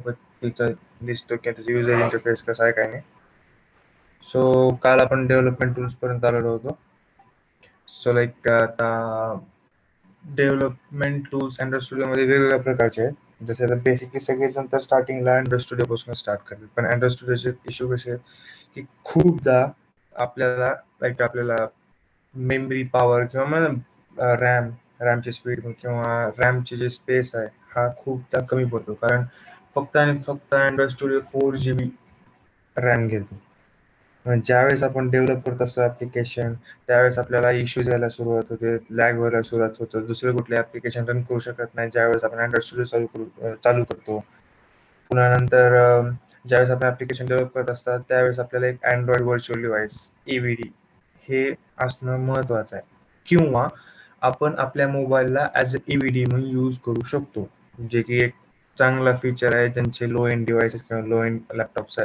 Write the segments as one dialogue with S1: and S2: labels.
S1: तिचा दिसतो की त्याचा युजर इंटरफेस कसा आहे काय नाही. सो काल आपण डेव्हलपमेंट टूल्स पर्यंत आलेलो होतो. सो लाईक आता डेव्हलपमेंट टूल्स अँड्रॉइड स्टुडिओमध्ये वेगवेगळ्या प्रकारचे आहेत. जसे आता बेसिकली सगळेजण तर स्टार्टिंगला अँड्रॉइड स्टुडिओ पासून स्टार्ट करतात, पण अँड्रॉइड स्टुडिओचे इश्यू कसे आहेत की खूपदा आपल्याला मेमरी पॉवर किंवा रॅमची स्पीड किंवा रॅमची जे स्पेस आहे हा खूपदा कमी पडतो, कारण फक्त आणि फक्त अँड्रॉइड स्टुडिओ 4 GB रॅम घेतो. ज्यावेळेस आपण डेव्हलप करत असतो ऍप्लिकेशन, त्यावेळेस आपल्याला इश्यूज यायला सुरुवात होते, लॅग व्हायला सुरुवात होतं, दुसरे कुठले ऍप्लिकेशन रन करू शकत नाही ज्यावेळेस आपण अँड्रॉइड स्टुडिओ चालू करतो. पुन्हा नंतर ज्यावेळेस आपण ऍप्लिकेशन डेव्हलप करत असतात त्यावेळेस आपल्याला एक अँड्रॉइड व्हर्च्युअल डिव्हाइस EVD हे असणं महत्वाचं आहे, किंवा आपण आपल्या मोबाईलला ऍज अ EVD म्हणून यूज करू शकतो, जे की एक चांगला फीचर आहे ज्यांचे लो एंड डिव्हाइसेस किंवा लो एंड लॅपटॉप्स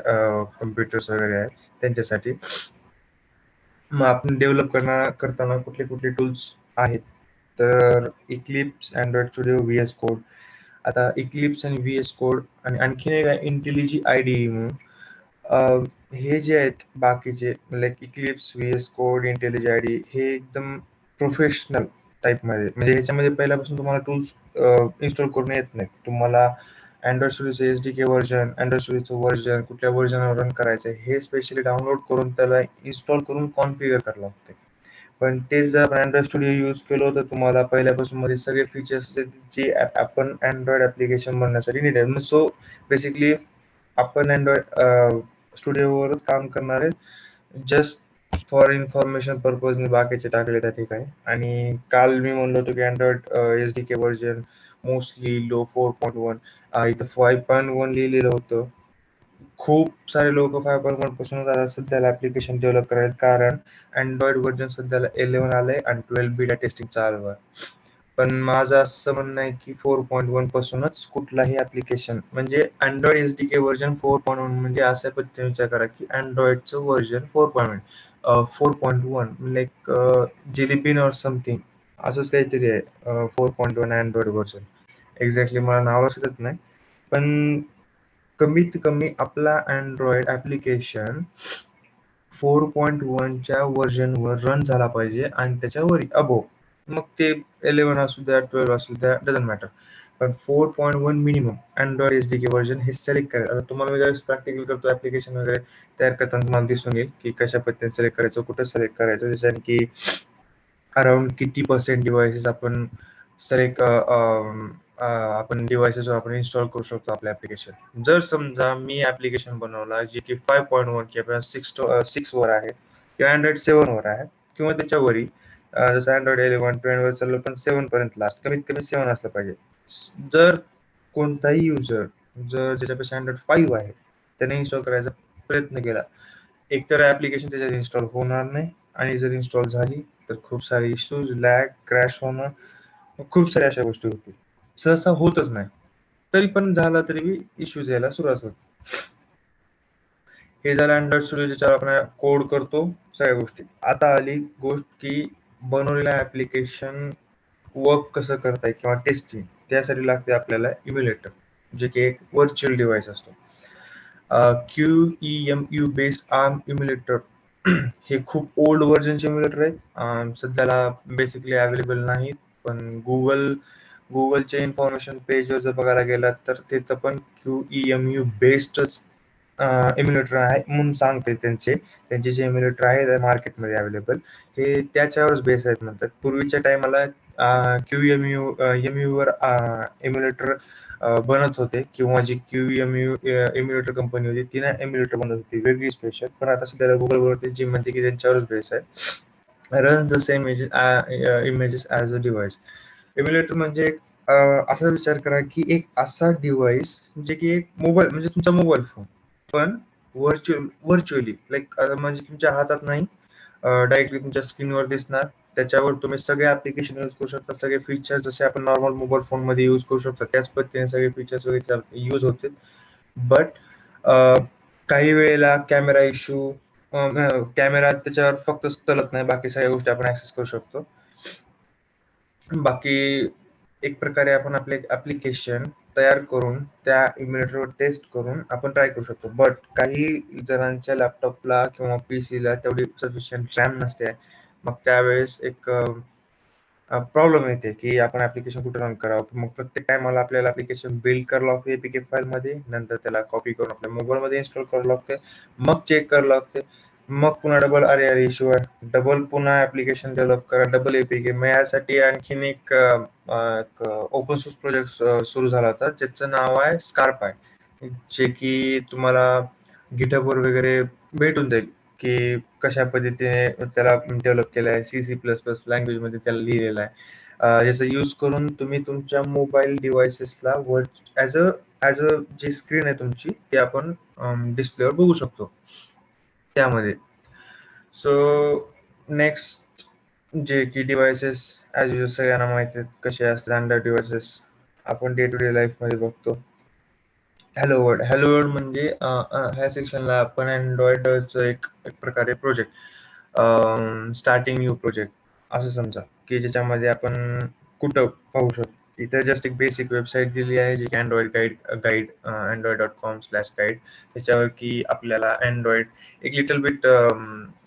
S1: कम्प्युटर्स वगैरे आहेत त्यांच्यासाठी. मग आपण डेव्हलप करताना कुठले कुठले टूल्स आहेत, तर Eclipse, Android studio, VS code. आता इक्लिप्स आणि VS कोड आणि आणखीन एक आहे इंटेलिजी IDE म्हणून. हे जे आहेत बाकीचे like Eclipse, VS code, IntelliJ IDE हे एकदम प्रोफेशनल टाईपमध्ये, म्हणजे ह्याच्यामध्ये पहिल्यापासून तुम्हाला टूल्स इन्स्टॉल करून येत नाहीत. तुम्हाला अँड्रॉइड स्टुडिओचं SDK व्हर्जन, अँड्रॉइड स्टुडिओचं व्हर्जन, कुठल्या व्हर्जनवर रन करायचं आहे हे स्पेशली डाउनलोड करून त्याला इन्स्टॉल करून कॉन्फिगर करावं लागते. पण तेच जर आपण अँड्रॉइड स्टुडिओ यूज केलो तर तुम्हाला पहिल्यापासून मध्ये सगळे फीचर्स जे आपण अँड्रॉइड ऍप्लिकेशन बनवण्यासाठी नीड आहे. सो बेसिकली आपण अँड्रॉइड स्टुडिओवरच काम करणार आहे, जस्ट फॉर इन्फॉर्मेशन पर्पज मी बाकीचे टाकले त्या ठिकाणी. आणि काल मी म्हणलो होतो की Android SDK version mostly low 4.1, इथं 5.1 लिहिलेलं होतं. खूप सारे लोक 5.1 पासूनच आता सध्याला ऍप्लिकेशन डेव्हलप करायला, कारण अँड्रॉइड व्हर्जन सध्याला 11 आलंय आणि 12 बीटा टेस्टिंग चालू आहे. पण माझं असं म्हणणं आहे की 4.1 पासूनच कुठलाही ऍप्लिकेशन, म्हणजे अँड्रॉइड SDK व्हर्जन 4.1 म्हणजे अशा पद्धतीने विचार करा की अँड्रॉइडचं व्हर्जन 4.1 लाईक जेलीबीन और समथिंग असंच काहीतरी आहे. 4.1 अँड्रॉइड व्हर्जन एक्झॅक्टली मला नाव लक्षात नाही, पण कमीत कमी आपला अँड्रॉइड ऍप्लिकेशन 4.1च्या व्हर्जनवर रन झाला पाहिजे आणि त्याच्यावर अबो, मग ते 11 असू द्या 12 असू द्या डझंट मॅटर, पण 4.1 मिनिमम अँड्रॉइड SDK व्हर्जन हे सिलेक्ट करायचं. आता तुम्हाला मी ज्यावेळेस प्रॅक्टिकल करतो ऍप्लिकेशन वगैरे तयार करताना तुम्हाला दिसून येईल की कशा पद्धतीने सिलेक्ट करायचं, कुठं सिलेक्ट करायचं, त्याच्याने की अराउंड किती पर्सेंट डिव्हाइसेस आपण सिलेक्ट आपण डिव्हाइसेस आपण इन्स्टॉल करू शकतो आपलं ऍप्लिकेशन. जर समजा मी ऍप्लिकेशन बनवला जे की 5.1 किंवा 6 वर आहे किंवा अँड्रॉइड 7 वर आहे किंवा त्याच्यावरही, जसं अँड्रॉइड 11 12 वर चाललं पण 7 पर्यंत लास्ट कमीत कमी 7 असलं पाहिजे. जर कोणताही युजर जर ज्याच्यापेक्षा अँड्रॉइड 5 आहे त्याने इन्स्टॉल करायचा प्रयत्न केला, एकतर ऍप्लिकेशन त्याच्यात इन्स्टॉल होणार नाही, आणि जर इन्स्टॉल झाली तर खूप सारे इश्यूज, लॅग, क्रॅश होणं, खूप साऱ्या अशा गोष्टी होतील. सहसा होतच नाही, तरी पण झाला तरी इश्यूज यायला सुरुवात होते. हे झालं अँड्रॉइड स्टुडिओ ज्याच्यावर आपण कोड करतो सगळ्या गोष्टी. आता आली गोष्ट की बनवलेलं ऍप्लिकेशन वर्क कसं करताय किंवा टेस्टिंग, त्यासाठी लागते आपल्याला इम्युलेटर, जे की एक व्हर्च्युअल डिव्हाइस असतो. QEMU बेस्ड ARM इम्युलेटर हे खूप ओल्ड व्हर्जनचे इम्युलेटर आहेत. सध्याला बेसिकली अवेलेबल नाहीत, पण गुगलच्या इन्फॉर्मेशन पेजवर जर बघायला गेलात तर तिथं पण QEMU बेस्डच इम्युलेटर आहे म्हणून सांगते. त्यांचे जे इम्युलेटर आहे मार्केटमध्ये अवेलेबल हे त्याच्यावरच बेस आहेत म्हणतात. पूर्वीच्या टायमाला QEMU वर इम्युलेटर बनत होते, किंवा जी QEMU इम्युलेटर कंपनी होती ती ना इम्युलेटर बनत होती वेगळी स्पेशल, पण आता सध्याला गुगलवरती जी म्हणते की त्यांच्यावरच बेस आहे. Run the same images as a device. Emulator म्हणजे असा विचार करा की एक असा डिव्हाइस जे की एक मोबाईल म्हणजे तुमचा मोबाईल फोन, पण व्हर्च्युअली लाईक म्हणजे तुमच्या हातात नाही, डायरेक्टली तुमच्या स्क्रीनवर दिसणार. त्याच्यावर तुम्ही सगळे ऍप्लिकेशन यूज करू शकता, सगळे फीचर्स जसे आपण नॉर्मल मोबाईल फोन मध्ये यूज करू शकतो त्याच पद्धतीने सगळे फीचर्स वगैरे यूज होतील. बट काही वेळेला कॅमेरा इश्यू, कॅमेरा त्याच्यावर फक्त चालत नाही, बाकी सगळ्या गोष्टी आपण ऍक्सेस करू शकतो. बाकी एक प्रकारे आपण आपले ऍप्लिकेशन तयार करून त्या इम्युलेटरवर टेस्ट करून आपण ट्राय करू शकतो. बट काही जणांच्या लॅपटॉपला किंवा पीसीला तेवढी सफिशियंट रॅम नसते. मग त्यावेळेस एक प्रॉब्लेम येते की आपण ऍप्लिकेशन कुठे रन करावं. मग प्रत्येक टायमाला आपल्याला ऍप्लिकेशन बिल्ड करावं लागते एपीके फाईलमध्ये, नंतर त्याला कॉपी करून आपल्या मोबाईलमध्ये इन्स्टॉल करावं लागते, मग चेक करावं लागते, मग पुन्हा डबल अरे इश्यू आहे, डबल पुन्हा ऍप्लिकेशन डेव्हलप करा, डबल एपीके. मग यासाठी आणखीन एक ओपन सोर्स प्रोजेक्ट सुरू झाला होता ज्याचं नाव आहे स्कार्प आहे, जे की तुम्हाला गिटहबवर वगैरे भेटून जाईल की कशा पद्धतीने त्याला डेव्हलप केलं आहे. सी सी प्लस प्लस लँग्वेजमध्ये त्याला लिहिलेलं आहे. ज्याचा यूज करून तुम्ही तुमच्या मोबाईल डिव्हाइसेसला ॲज अ ॲज अ जी स्क्रीन आहे तुमची ते आपण डिस्प्लेवर बघू शकतो त्यामध्ये. सो नेक्स्ट जे की डिव्हाइसेस ॲज युजर सगळ्यांना माहिती आहेत कसे असतात अँड्रॉइड डिव्हाइसेस, आपण डे टू डे लाईफमध्ये बघतो. Hello world. हॅलो वर्ल्ड म्हणजे ह्या सेक्शनला आपण अँड्रॉइडचं एक प्रकारे प्रोजेक्ट, स्टार्टिंग न्यू प्रोजेक्ट असं समजा, की ज्याच्यामध्ये आपण कुठं पाहू शकतो. इथे जस्ट एक बेसिक वेबसाईट दिली आहे जी की अँड्रॉइड गाईड android.com/guide, त्याच्यावर की आपल्याला अँड्रॉइड एक लिटल बिट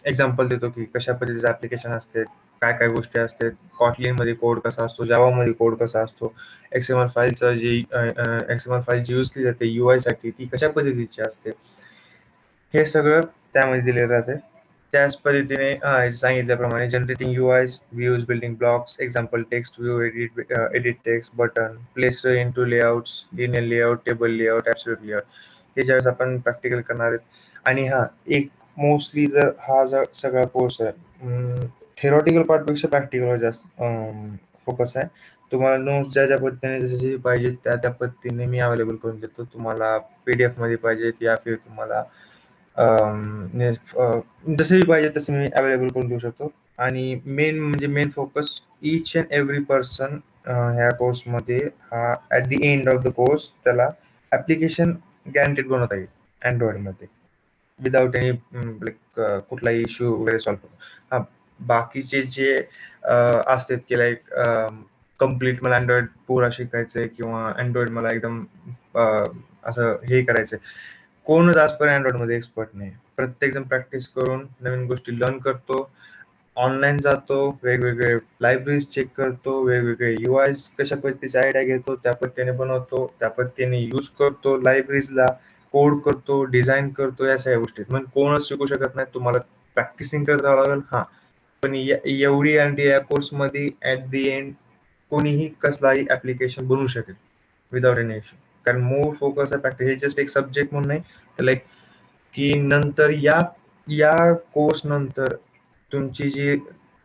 S1: एक्झाम्पल देतो की कशा पद्धतीचं ऍप्लिकेशन असते, काय काय गोष्टी असतात, कॉटलिन मध्ये कोड कसा असतो, जावा मध्ये कोड कसा असतो, एक्सएमएल फाईलचं जी एक्सएमएल फाईल जी यूज केली जाते UI साठी ती कशा पद्धतीची असते, हे सगळं त्यामध्ये दिलेलं राहते. त्याच पद्धतीने सांगितल्याप्रमाणे generating UIs, views, building blocks, example text view, edit text, button, place into layouts, linear layout, table layout, absolute layout, हे ज्यावेळेस आपण प्रॅक्टिकल करणार आहेत. आणि हा एक मोस्टली जर हा जर सगळा कोर्स आहे थेरॉटिकल पार्टपेक्षा प्रॅक्टिकलवर जास्त फोकस आहे. तुम्हाला नोट्स ज्या ज्या पद्धतीने जशी पाहिजे त्या त्या पद्धतीने मी अवेलेबल करून देतो. तुम्हाला PDF मध्ये पाहिजेत या फिर तुम्हाला जसेही पाहिजे तसे मी अवेलेबल करून देऊ शकतो. आणि मेन म्हणजे main focus each and every person ह्या कोर्समध्ये हा at the end of the course त्याला ॲप्लिकेशन गॅरंटेड बनवता येईल अँड्रॉइडमध्ये विदाउट एनी लाईक कुठलाही इश्यू वगैरे सॉल्व्ह करून. हा बाकीचे जे असतात की लाईक कम्प्लीट मला अँड्रॉइड पुरा शिकायचंय किंवा अँड्रॉइड मला एकदम असं हे करायचंय, कोणच आजपर्यंत अँड्रॉइडमध्ये एक्सपर्ट नाही. प्रत्येक जण प्रॅक्टिस करून नवीन गोष्टी लर्न करतो, ऑनलाईन जातो, वेगवेगळे लायब्ररीज चेक करतो, वेगवेगळे UIs कशा पद्धतीचे आयडिया घेतो, त्या पद्धतीने बनवतो, त्या पद्धतीने यूज करतो लायब्ररीजला, कोड करतो, डिझाईन करतो, या सगळ्या गोष्टी. मग कोणच शिकू शकत नाही, तुम्हाला प्रॅक्टिसिंग करत राहावं लागेल. हा पण एवढी आणि या कोर्समध्ये ऍट द एंड कोणीही कसलाही ऍप्लिकेशन बनवू शकेल विदाउट एनी इश्यू. कारण मोर फोकस आहे प्रॅक्टिस, हे जस्ट एक सब्जेक्ट म्हणून नाही तर लाईक की नंतर या या कोर्स नंतर तुमची जी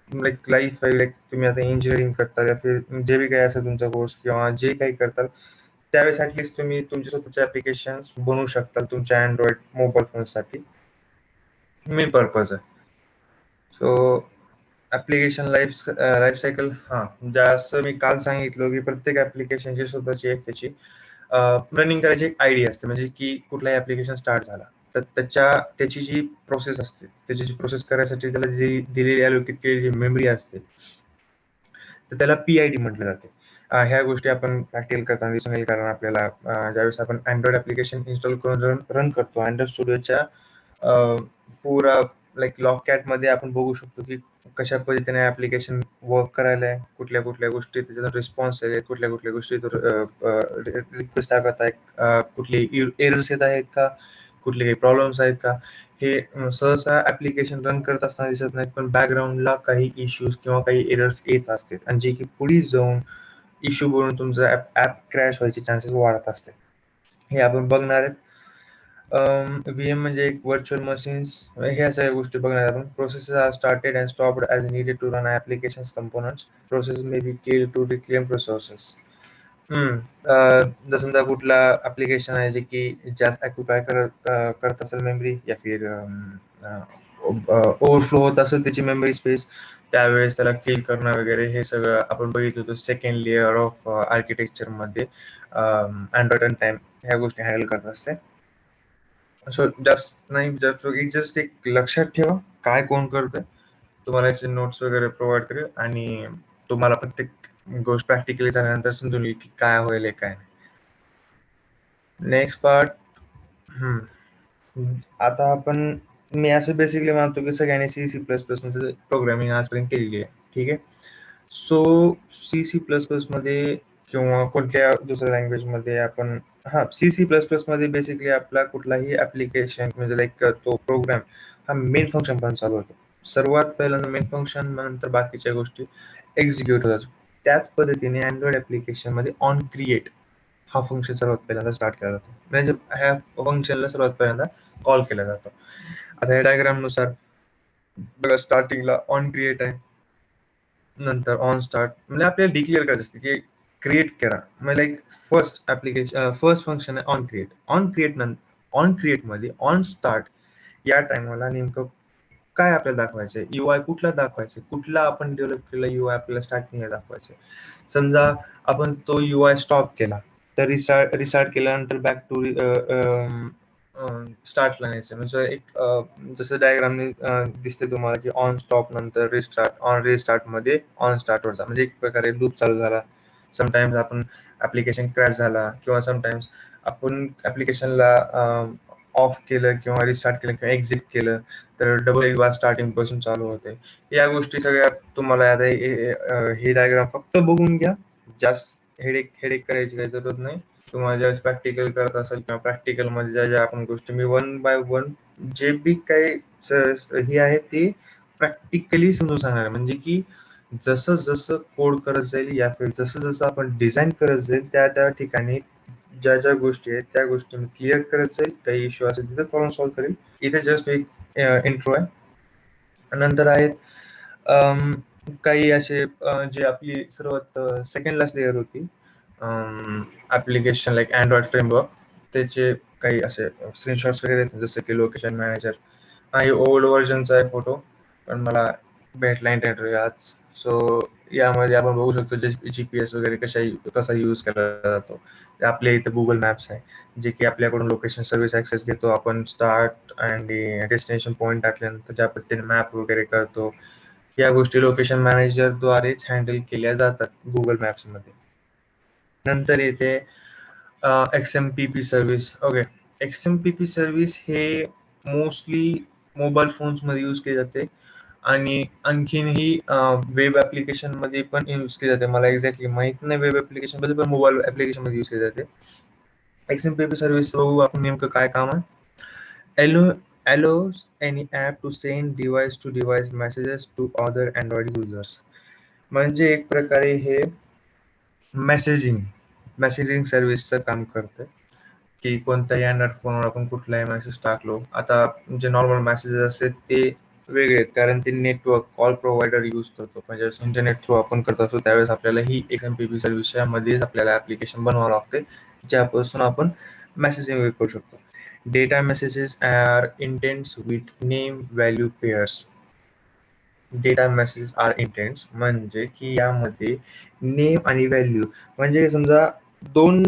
S1: लाईक लाईफ आहे, लाईक तुम्ही आता इंजिनिअरिंग करता या फिर जे बी काही असेल तुमचा कोर्स किंवा जे काही करताल त्यावेळेस ऍटलीस्ट तुम्ही तुमचे स्वतःचे ऍप्लिकेशन बनवू शकता तुमच्या अँड्रॉइड मोबाईल फोनसाठी. मेन पर्पज आहे. सो ऍप्लिकेशन लाईफ सायकल, हा जसं मी काल सांगितलं की प्रत्येक ऍप्लिकेशनची स्वतःची एक त्याची रनिंग करायची एक आयडिया असते. म्हणजे की कुठलाही ऍप्लिकेशन स्टार्ट झाला तर त्याची जी प्रोसेस असते, त्याची जी प्रोसेस करायसाठी त्याला जी दिलेली अलोकेट केलेली जी मेमरी असते तर त्याला PID म्हटलं जाते. ह्या गोष्टी आपण प्रॅक्टिकल करताना दिसून येईल, कारण आपल्याला ज्यावेळेस आपण अँड्रॉइड ऍप्लिकेशन इन्स्टॉल करून रन करतो अँड्रॉइड स्टुडिओच्या पुरा लाईक लॉकॅट मध्ये आपण बघू शकतो की कशा पद्धतीने ऍप्लिकेशन वर्क करायला आहे, कुठल्या कुठल्या गोष्टी त्याचा रिस्पॉन्स आहे, कुठल्या कुठल्या गोष्टी रिक्वेस्ट टाकत आहे, कुठले एरर्स येत आहेत का, कुठले काही प्रॉब्लेम्स आहेत का, हे सहसा ऍप्लिकेशन रन करत असताना दिसत नाहीत, पण बॅकग्राऊंडला काही इश्यूज किंवा काही एरर्स येत असतात आणि जे की पुढे जाऊन इश्यू बनून तुमचं ऍप क्रॅश व्हायचे चान्सेस वाढत असतात. हे आपण बघणार आहेत. VM म्हणजे एक व्हर्च्युअल मशीन्स, ह्या सगळ्या गोष्टी बघणार आपण. Processes are started and stopped as needed to run applications components. Process may be killed to reclaim resources. जर समजा कुठला ऍप्लिकेशन आहे जे की जास्त ऑक्युपाय करत असेल मेमरी या फिर ओव्हरफ्लो होत असेल त्याची मेमरी स्पेस, त्यावेळेस त्याला क्लीन करणं वगैरे हे सगळं आपण बघितलं होतं सेकंड लेअर ऑफ आर्किटेक्चरमध्ये अँड्रॉइड अँड टाइम ह्या गोष्टी हँडल करत असते. सो जास्त नाही, जस्ट एक लक्षात ठेवा काय कोण करतंय. तुम्हाला याचे नोट्स वगैरे प्रोव्हाइड करेल आणि तुम्हाला प्रत्येक गोष्ट प्रॅक्टिकली झाल्यानंतर समजून येईल की काय होईल काय नाही. Next part. आता आपण मी असं बेसिकली मानतो की सगळ्यांनी सी सी प्लस प्लस मध्ये प्रोग्रामिंग आजपर्यंत केलेली आहे. ठीक आहे. So C C plus plus मध्ये किंवा कोणत्या दुसऱ्या लँग्वेज मध्ये आपण सी सी प्लस प्लस मध्ये बेसिकली आपला कुठलाही ऍप्लिकेशन म्हणजे लाईक तो प्रोग्राम हा मेन फंक्शन पण चालू होतो. सर्वात पहिल्यांदा मेन फंक्शन, नंतर बाकीच्या गोष्टी एक्झिक्यूट होतात. त्याच पद्धतीने अँड्रॉइड ऍप्लिकेशन मध्ये ऑन क्रिएट हा फंक्शन सर्वात पहिल्यांदा स्टार्ट केला जातो. म्हणजे ह्या फंक्शनला सर्वात पहिल्यांदा कॉल केला जातो. आता या डायग्राम नुसार बघा, स्टार्टिंगला ऑन क्रिएट आहे, नंतर ऑन स्टार्ट म्हणजे आपल्याला डिक्लेअर करायचं असते की क्रिएट करा. म्हणजे लाईक फर्स्ट फंक्शन आहे ऑन क्रिएट. ऑन क्रिएट मध्ये ऑन स्टार्ट या टायमाला नेमकं काय आपल्याला दाखवायचंय, UI कुठला दाखवायचं, कुठला आपण डेव्हलप केलेला UI आपल्याला स्टार्टिंगला दाखवायचं. समजा आपण तो UI स्टॉप केला तर रिस्टार्ट केल्यानंतर बॅक टू स्टार्टला न्यायचं. म्हणजे एक जसं डायग्राम दिसते तुम्हाला की ऑन स्टॉप नंतर रिस्टार्ट, ऑन रिस्टार्ट मध्ये ऑन स्टार्ट वर जा, म्हणजे एक प्रकारे लूप चालू झाला. समटाइम्स आपण ऍप्लिकेशन क्रॅश झाला किंवा समटाइम्स आपण ऍप्लिकेशनला ऑफ केलं किंवा रिस्टार्ट केलं किंवा एक्झिट केलं तर डबल एक बार स्टार्टिंग पासून चालू होते. या गोष्टी सगळ्या तुम्हाला आता हे डायग्राम फक्त बघून घ्या. जास्त हेडेक हेडेक करायची काही जरूरत नाही. तुम्हाला ज्यावेळेस प्रॅक्टिकल करत असेल किंवा प्रॅक्टिकल मध्ये ज्या ज्या आपण गोष्टी मी वन बाय वन जे बी काही हे आहे ते प्रॅक्टिकली समजून सांगणार आहे. म्हणजे की जसं जसं कोड करत जाईल या फिर जसं जसं आपण डिझाईन करत जाईल त्या त्या ठिकाणी ज्या ज्या गोष्टी आहेत त्या गोष्टी मी क्लिअर करत जाईल. काही इश्यू असेल तिथे प्रॉब्लेम सॉल्व्ह करेल. इथे जस्ट एक इंट्रो आहे. नंतर आहेत काही असे जे आपली सर्वात सेकंड लास्ट लेअर होती ऍप्लिकेशन लाईक अँड्रॉइड फ्रेमवर्क, त्याचे काही असे स्क्रीनशॉट्स वगैरे आहेत, जसं की लोकेशन मॅनेजर. हा ओल्ड व्हर्जनचा आहे फोटो, पण मला भेटला इंटरनेट आज. सो यामध्ये आपण बघू शकतो GPS वगैरे कसा यूज केला जातो. आपल्या इथे गुगल मॅप्स आहे, जे की आपल्याकडून लोकेशन सर्व्हिस ऍक्सेस घेतो. आपण स्टार्ट आणि डेस्टिनेशन पॉईंट टाकल्यानंतर ज्या पद्धतीने मॅप वगैरे करतो, या गोष्टी लोकेशन मॅनेजर द्वारेच हँडल केल्या जातात गुगल मॅप्स मध्ये. नंतर येते XMPP service. Okay, XMPP service हे मोस्टली मोबाईल फोन्स मध्ये यूज केले जाते आणि आणखीनही वेब ऍप्लिकेशन मध्ये पण यूज केले जाते. मला एक्झॅक्टली माहित नाही वेब ऍप्लिकेशन मध्ये, पण मोबाईल ऍप्लिकेशन मध्ये यूज केले जाते. XMPP सर्व्हिस बघू आपण नेमकं काय काम आहे. Allows any app to send device to device messages to other Android users. म्हणजे एक प्रकारे हे मेसेजिंग सर्व्हिसचं काम करतं की कोणत्याही अँड्रॉइड फोनवर आपण कुठलाही मेसेज टाकलो. आता जे नॉर्मल मेसेजेस असतात ते वेगळे आहेत, कारण ते नेटवर्क कॉल प्रोव्हायडर यूज करतो. म्हणजे इंटरनेट थ्रू आपण करत असतो त्यावेळेस आपल्याला ही XMPP सर्व्हिसच्या मध्येच आपल्याला ऍप्लिकेशन बनवावं लागते, ज्यापासून आपण मेसेजिंग करू शकतो. Data messages are intents with name value pairs. Data message are intents म्हणजे की यामध्ये नेम आणि व्हॅल्यू, म्हणजे समजा दोन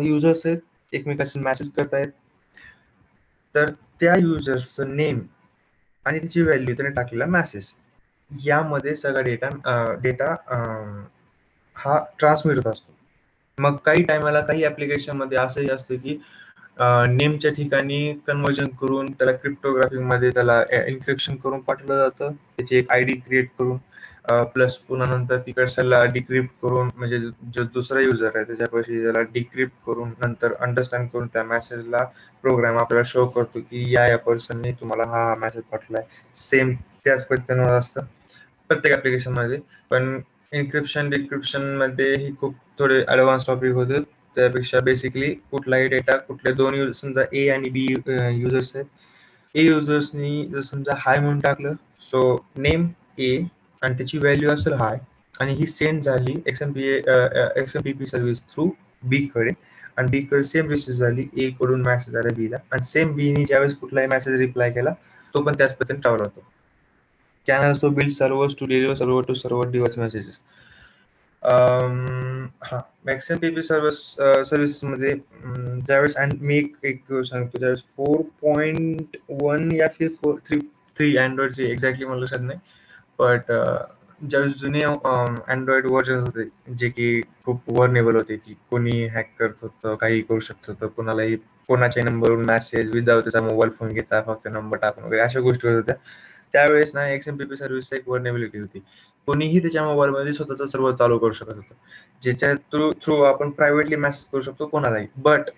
S1: युजर्स आहेत, एकमेकांशी मेसेज करतायत, तर त्या युजर्सचं नेम आणि त्याची व्हॅल्यू त्याने टाकलेला मेसेज, यामध्ये सगळा डेटा हा ट्रान्समिट होत असतो. मग काही टायमाला काही ऍप्लिकेशन मध्ये असंही असतं की नेमच्या ठिकाणी कन्वर्जन करून त्याला क्रिप्टोग्राफी मध्ये त्याला एन्क्रिप्शन करून पाठवलं जातं, त्याची एक आयडी क्रिएट करून प्लस पुन्हा नंतर तिकडच्याला डिक्रिप्ट करून, म्हणजे जो दुसरा युजर आहे त्याच्यापाशी त्याला डिक्रिप्ट करून नंतर अंडरस्टँड करून त्या मेसेजला प्रोग्राम आपल्याला शो करतो की या पर्सनने तुम्हाला हा मेसेज पाठवलाय. सेम त्याच पद्धतीने असतं प्रत्येक ऍप्लिकेशन मध्ये. पण एन्क्रिप्शन डिक्रिप्शन मध्ये ही खूप थोडे ऍडव्हान्स टॉपिक होते. त्यापेक्षा बेसिकली कुठलाही डेटा कुठले दोन समजा ए आणि बी युजर्स आहेत, ए युजर्सनी जर समजा हाय म्हणून टाकलं, सो नेम ए आणि त्याची व्हॅल्यू असेल हाय, आणि ही सेंड झाली XMPP सर्व्हिस थ्रू बी कडे, आणि बी कडे सेम रिसीव झाली ए कडून मेसेज आला बी ला, आणि सेम बी ने ज्यावेळेस कुठलाही मेसेज रिप्लाय केला तो पण त्याच पद्धतीने ट्रॅव्हल होतो. Can also build servers to deliver server to server device messages. हा XMPP सर्व्हिस मध्ये ज्यावेळेस, आणि मी एक सांगतो, ज्यावेळेस 4.1 या फिर 4.3 अँड्रॉइड एक्झॅक्टली मला लक्षात नाही, बट ज्यावेळेस जुने अँड्रॉइड व्हर्जन होते, जे की खूप वल्नरेबल होते, की कोणी हॅक करत होतं, काही करू शकत होतं, कोणालाही कोणाच्याही नंबरवरून मेसेज विदाऊट त्याचा मोबाईल फोन घेता फक्त नंबर टाकून वगैरे अशा गोष्टी होत होत्या. त्यावेळेस ना XMPP सर्व्हिस एक व्हल्नरेबिलिटी होती. कोणीही त्याच्या मोबाईलमध्ये स्वतःचं सर्व्हर चालू करू शकत होतं. ज्याच्या थ्रू थ्रू आपण प्रायव्हेटली मेसेज करू शकतो कोणालाही. बट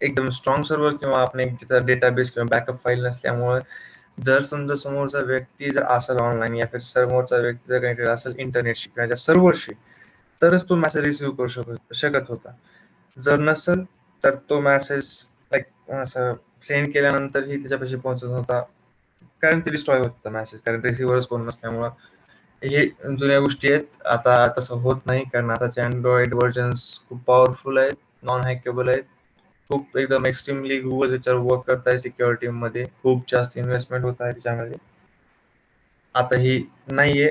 S1: एकदम स्ट्रॉंग सर्व्हर किंवा आपण एक त्याचा डेटाबेस किंवा बॅकअप फाईल नसल्यामुळे जर समजा समोरचा व्यक्ती जर असेल ऑनलाईन या फिर समोरचा व्यक्ती जर काहीतरी असेल इंटरनेटशी किंवा त्या सर्व्हरशी, तरच तो मेसेज रिसीव्ह करू शकत होता. जर नसेल तर तो मेसेज लाईक असं सेंड केल्यानंतरही त्याच्यापाशी पोहोचत नव्हता. कारण ते डिस्ट्रॉय होत होता मेसेज, कारण रिसिव्हरच कोण नसल्यामुळं. हे जुन्या गोष्टी आहेत. आता तसं होत नाही, कारण आताचे अँड्रॉइड व्हर्जन्स खूप पॉवरफुल आहेत, नॉन हॅकेबल आहेत. खूप एकदम एक्स्ट्रीमली Google त्याच्यावर वर्क करत आहे सिक्युरिटीमध्ये. खूप जास्त इन्व्हेस्टमेंट होत आहे त्याच्यामध्ये. आता ही नाहीये,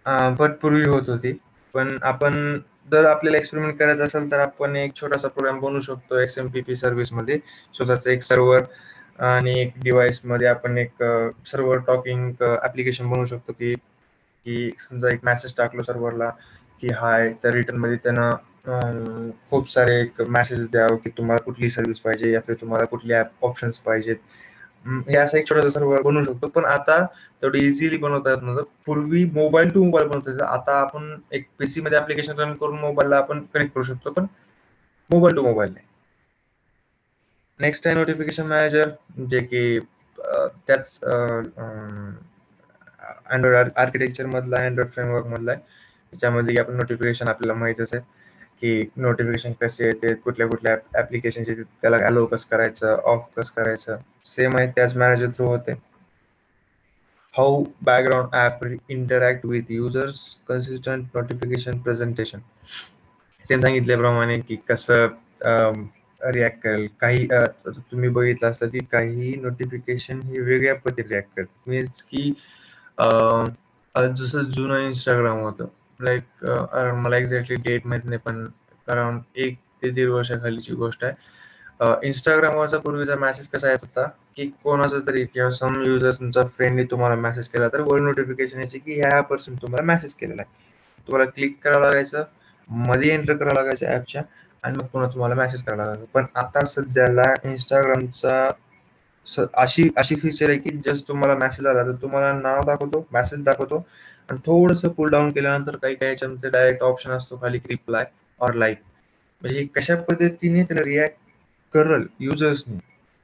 S1: पण पूर्वी होत होती. पण आपण जर आपल्याला एक्सपेरिमेंट करायचा असेल तर आपण एक छोटासा प्रोग्राम बनवू शकतो XMPP सर्व्हिसमध्ये. स्वतःचं एक सर्व्हर आणि एक डिव्हाइसमध्ये आपण एक सर्व्हर टॉकिंग ॲप्लिकेशन बनवू शकतो, की समजा एक मेसेज टाकलो सर्व्हरला, की हाय, तर रिटर्नमध्ये त्यानं खूप सारे एक मेसेज द्यावं, की तुम्हाला कुठली सर्व्हिस पाहिजे या फिर तुम्हाला कुठले ॲप ऑप्शन्स पाहिजेत. हे असं एक छोटासा सर्व्हर बनवू शकतो. पण आता तेवढं इझिली बनवता येत नव्हतं. पूर्वी मोबाईल टू मोबाईल बनवता येतं. आता आपण एक पीसीमध्ये ॲप्लिकेशन रन करून मोबाईलला आपण कनेक्ट करू शकतो, पण मोबाईल टू मोबाईल नाही. नेक्स्ट आहे नोटिफिकेशन मॅनेजर, जे की त्याच अँड्रॉइड आर्किटेक्चर मधला, अँड्रॉइड फ्रेमवर्क मधला आहे. त्याच्यामध्ये आपण नोटिफिकेशन आपल्याला माहितच आहे, की नोटिफिकेशन कसे येते, कुठल्या कुठल्या ऍप्लिकेशनचे त्याला अलाउ कसं करायचं, ऑफ कसं करायचं. सेम आहे, त्याच मॅनेजर थ्रू होते. How background app interact with users, consistent notification presentation. Same सांगितल्याप्रमाणे की कसं रिॲक्ट करेल. काही तुम्ही बघितलं असतं की काही नोटिफिकेशन ही वेगळ्या पद्धतीने रिॲक्ट करतात. मीन्स की जसं जुनं इंस्टाग्राम होतं, लाईक मला एक्झॅक्टली डेट माहित नाही, पण अराउंड 1 ते 1.5 वर्षाखालीची गोष्ट आहे. इंस्टाग्रामवरचा पूर्वीचा मेसेज कसा येत होता, की कोणाचा तरी किंवा सम युजर तुमचा फ्रेंडने तुम्हाला मेसेज केला तर वर नोटिफिकेशन यायची की ह्या पर्सन तुम्हाला मेसेज केलेला आहे. तुम्हाला क्लिक करावं लागायचं, मध्ये एंटर करावं लागायचं ऍपच्या, आणि मग पुन्हा तुम्हाला मेसेज करावा लागायचा. पण आता सध्याला इंस्टाग्रामचा अशी अशी फीचर आहे की जस्ट तुम्हाला मेसेज आला तर तुम्हाला नाव दाखवतो, मेसेज दाखवतो, आणि थोडंसं पुल डाऊन केल्यानंतर काही काही याच्यामध्ये डायरेक्ट ऑप्शन असतो खाली रिप्लाय ऑर लाईक. म्हणजे हे कशा पद्धतीने त्याला रिॲक्ट करल युजर्सनी.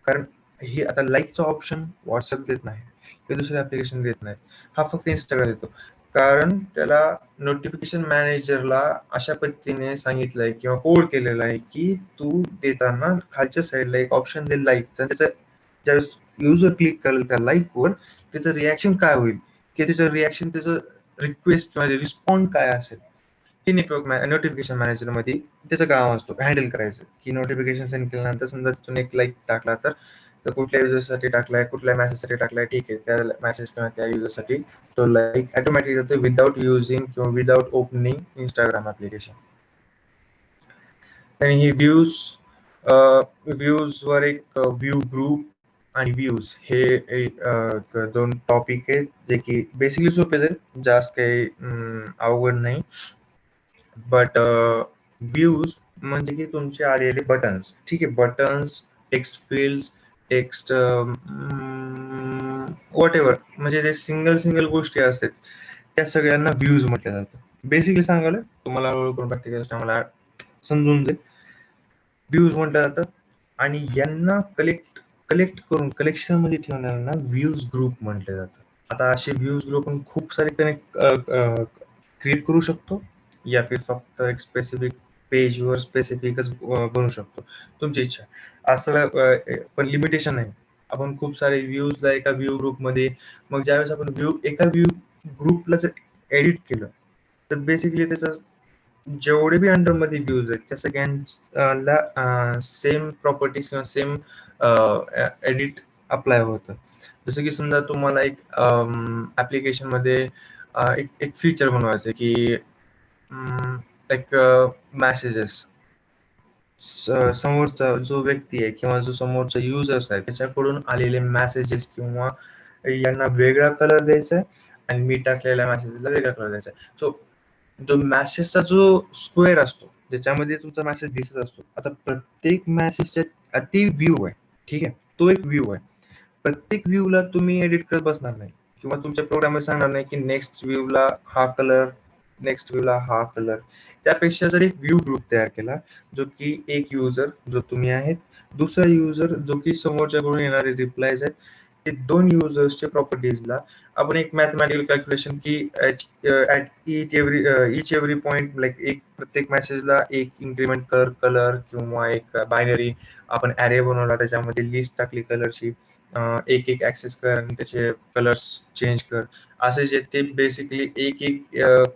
S1: कारण हे आता लाईकचा ऑप्शन व्हॉट्सअप देत नाही, ते दुसरे ऍप्लिकेशन देत नाही, हा फक्त इंस्टाग्राम देतो. कारण त्याला नोटिफिकेशन मॅनेजरला अशा पद्धतीने सांगितलंय किंवा कोड केलेला आहे की तू देताना खालच्या साईडला एक ऑप्शन दे लाईकचा. त्याचं ज्यावेळेस युजर क्लिक करेल त्या लाईकवर, त्याचं रिॲक्शन काय होईल, की त्याचं रिॲक्शन, त्याचं रिक्वेस्ट किंवा रिस्पॉन्ड काय असेल, हे नेटवर्क नोटिफिकेशन मॅनेजरमध्ये त्याचं काम असतो हँडल करायचं. की नोटिफिकेशन सेंड केल्यानंतर समजा तिथून एक लाईक टाकला तर कुठल्या युजरसाठी टाकलाय, कुठल्या मेसेजसाठी टाकलाय, ठीक आहे, त्या मेसेज किंवा त्या युजरसाठी तो लाईक ऑटोमॅटिक होतो विदाउट युजिंग किंवा विदाउट ओपनिंग इंस्टाग्राम ऍप्लिकेशन. आणि ही व्ह्यूजवर एक व्ह्यू ग्रुप आणि व्ह्यूज हे दोन टॉपिक आहेत, जे की बेसिकली सोपेच आहेत, जास्त काही अवघड नाही. बट व्ह्यूज म्हणजे की तुमचे आलेले बटन्स, ठीक आहे, buttons, text fields, text what ever, म्हणजे जे सिंगल सिंगल गोष्टी असतात त्या सगळ्यांना व्ह्यूज म्हटलं जातं. बेसिकली सांगायला तुम्हाला हळूहळू करून प्रॅक्टिकल मला समजून जाईल. व्ह्यूज म्हटलं जातं, आणि यांना कलेक्ट कलेक्ट करून कलेक्शन मध्ये ठेवण्याला व्ह्यूज ग्रुप म्हटलं जातं. आता असे व्ह्यूज ग्रुप आपण खूप सारे कनेक्ट क्रिएट करू शकतो, या फिर फक्त एक स्पेसिफिक पेजवर स्पेसिफिकच बनवू शकतो, तुमची इच्छा. असं पण लिमिटेशन आहे. आपण खूप सारे व्ह्यूजला एका व्ह्यू ग्रुपमध्ये, मग ज्यावेळेस आपण एका व्ह्यू ग्रुपला जर एडिट केलं तर बेसिकली त्याचं जेवढे बी अंडरमध्ये व्ह्यूज आहेत त्या सगळ्यांना सेम प्रॉपर्टीज किंवा सेम एडिट अप्लाय होतं. जसं की समजा तुम्हाला एक ऍप्लिकेशन मध्ये एक एक फीचर बनवायचं आहे की एक मेसेजेस, समोरचा जो व्यक्ती आहे किंवा जो समोरचा युजर्स आहे त्याच्याकडून आलेले मेसेजेस किंवा यांना वेगळा कलर द्यायचा आहे, आणि मी टाकलेल्या मेसेजला वेगळा कलर द्यायचा. सो जो मेसेजचा जो स्क्वेअर असतो ज्याच्यामध्ये तुमचा मेसेज दिसत असतो, आता प्रत्येक मेसेजच्या ती व्ह्यू आहे, ठीक आहे, तो एक व्ह्यू आहे. प्रत्येक व्ह्यूला तुम्ही एडिट करत बसणार नाही किंवा तुमच्या प्रोग्रामवर सांगणार नाही की नेक्स्ट व्ह्यूला हा कलर, नेक्स्ट व्ह्यूला हा कलर. त्यापेक्षा जर एक व्ह्यू ग्रुप तयार केला, जो की एक युजर जो तुम्ही आहेत, दुसरा युजर जो की समोरच्याकडून येणारे रिप्लायज आहेत, ते दोन युजर्सच्या प्रॉपर्टीजला आपण एक मॅथमॅटिकल कॅल्क्युलेशन की at each every point like एक प्रत्येक मेसेजला एक इन्क्रीमेंट कर कलर किंवा एक बायनरी आपण ऍरे बनवला, त्याच्यामध्ये लिस्ट टाकली कलरची, एक एक ऍक्सेस कर आणि त्याचे कलर्स चेंज कर. असे जे ते बेसिकली एक एक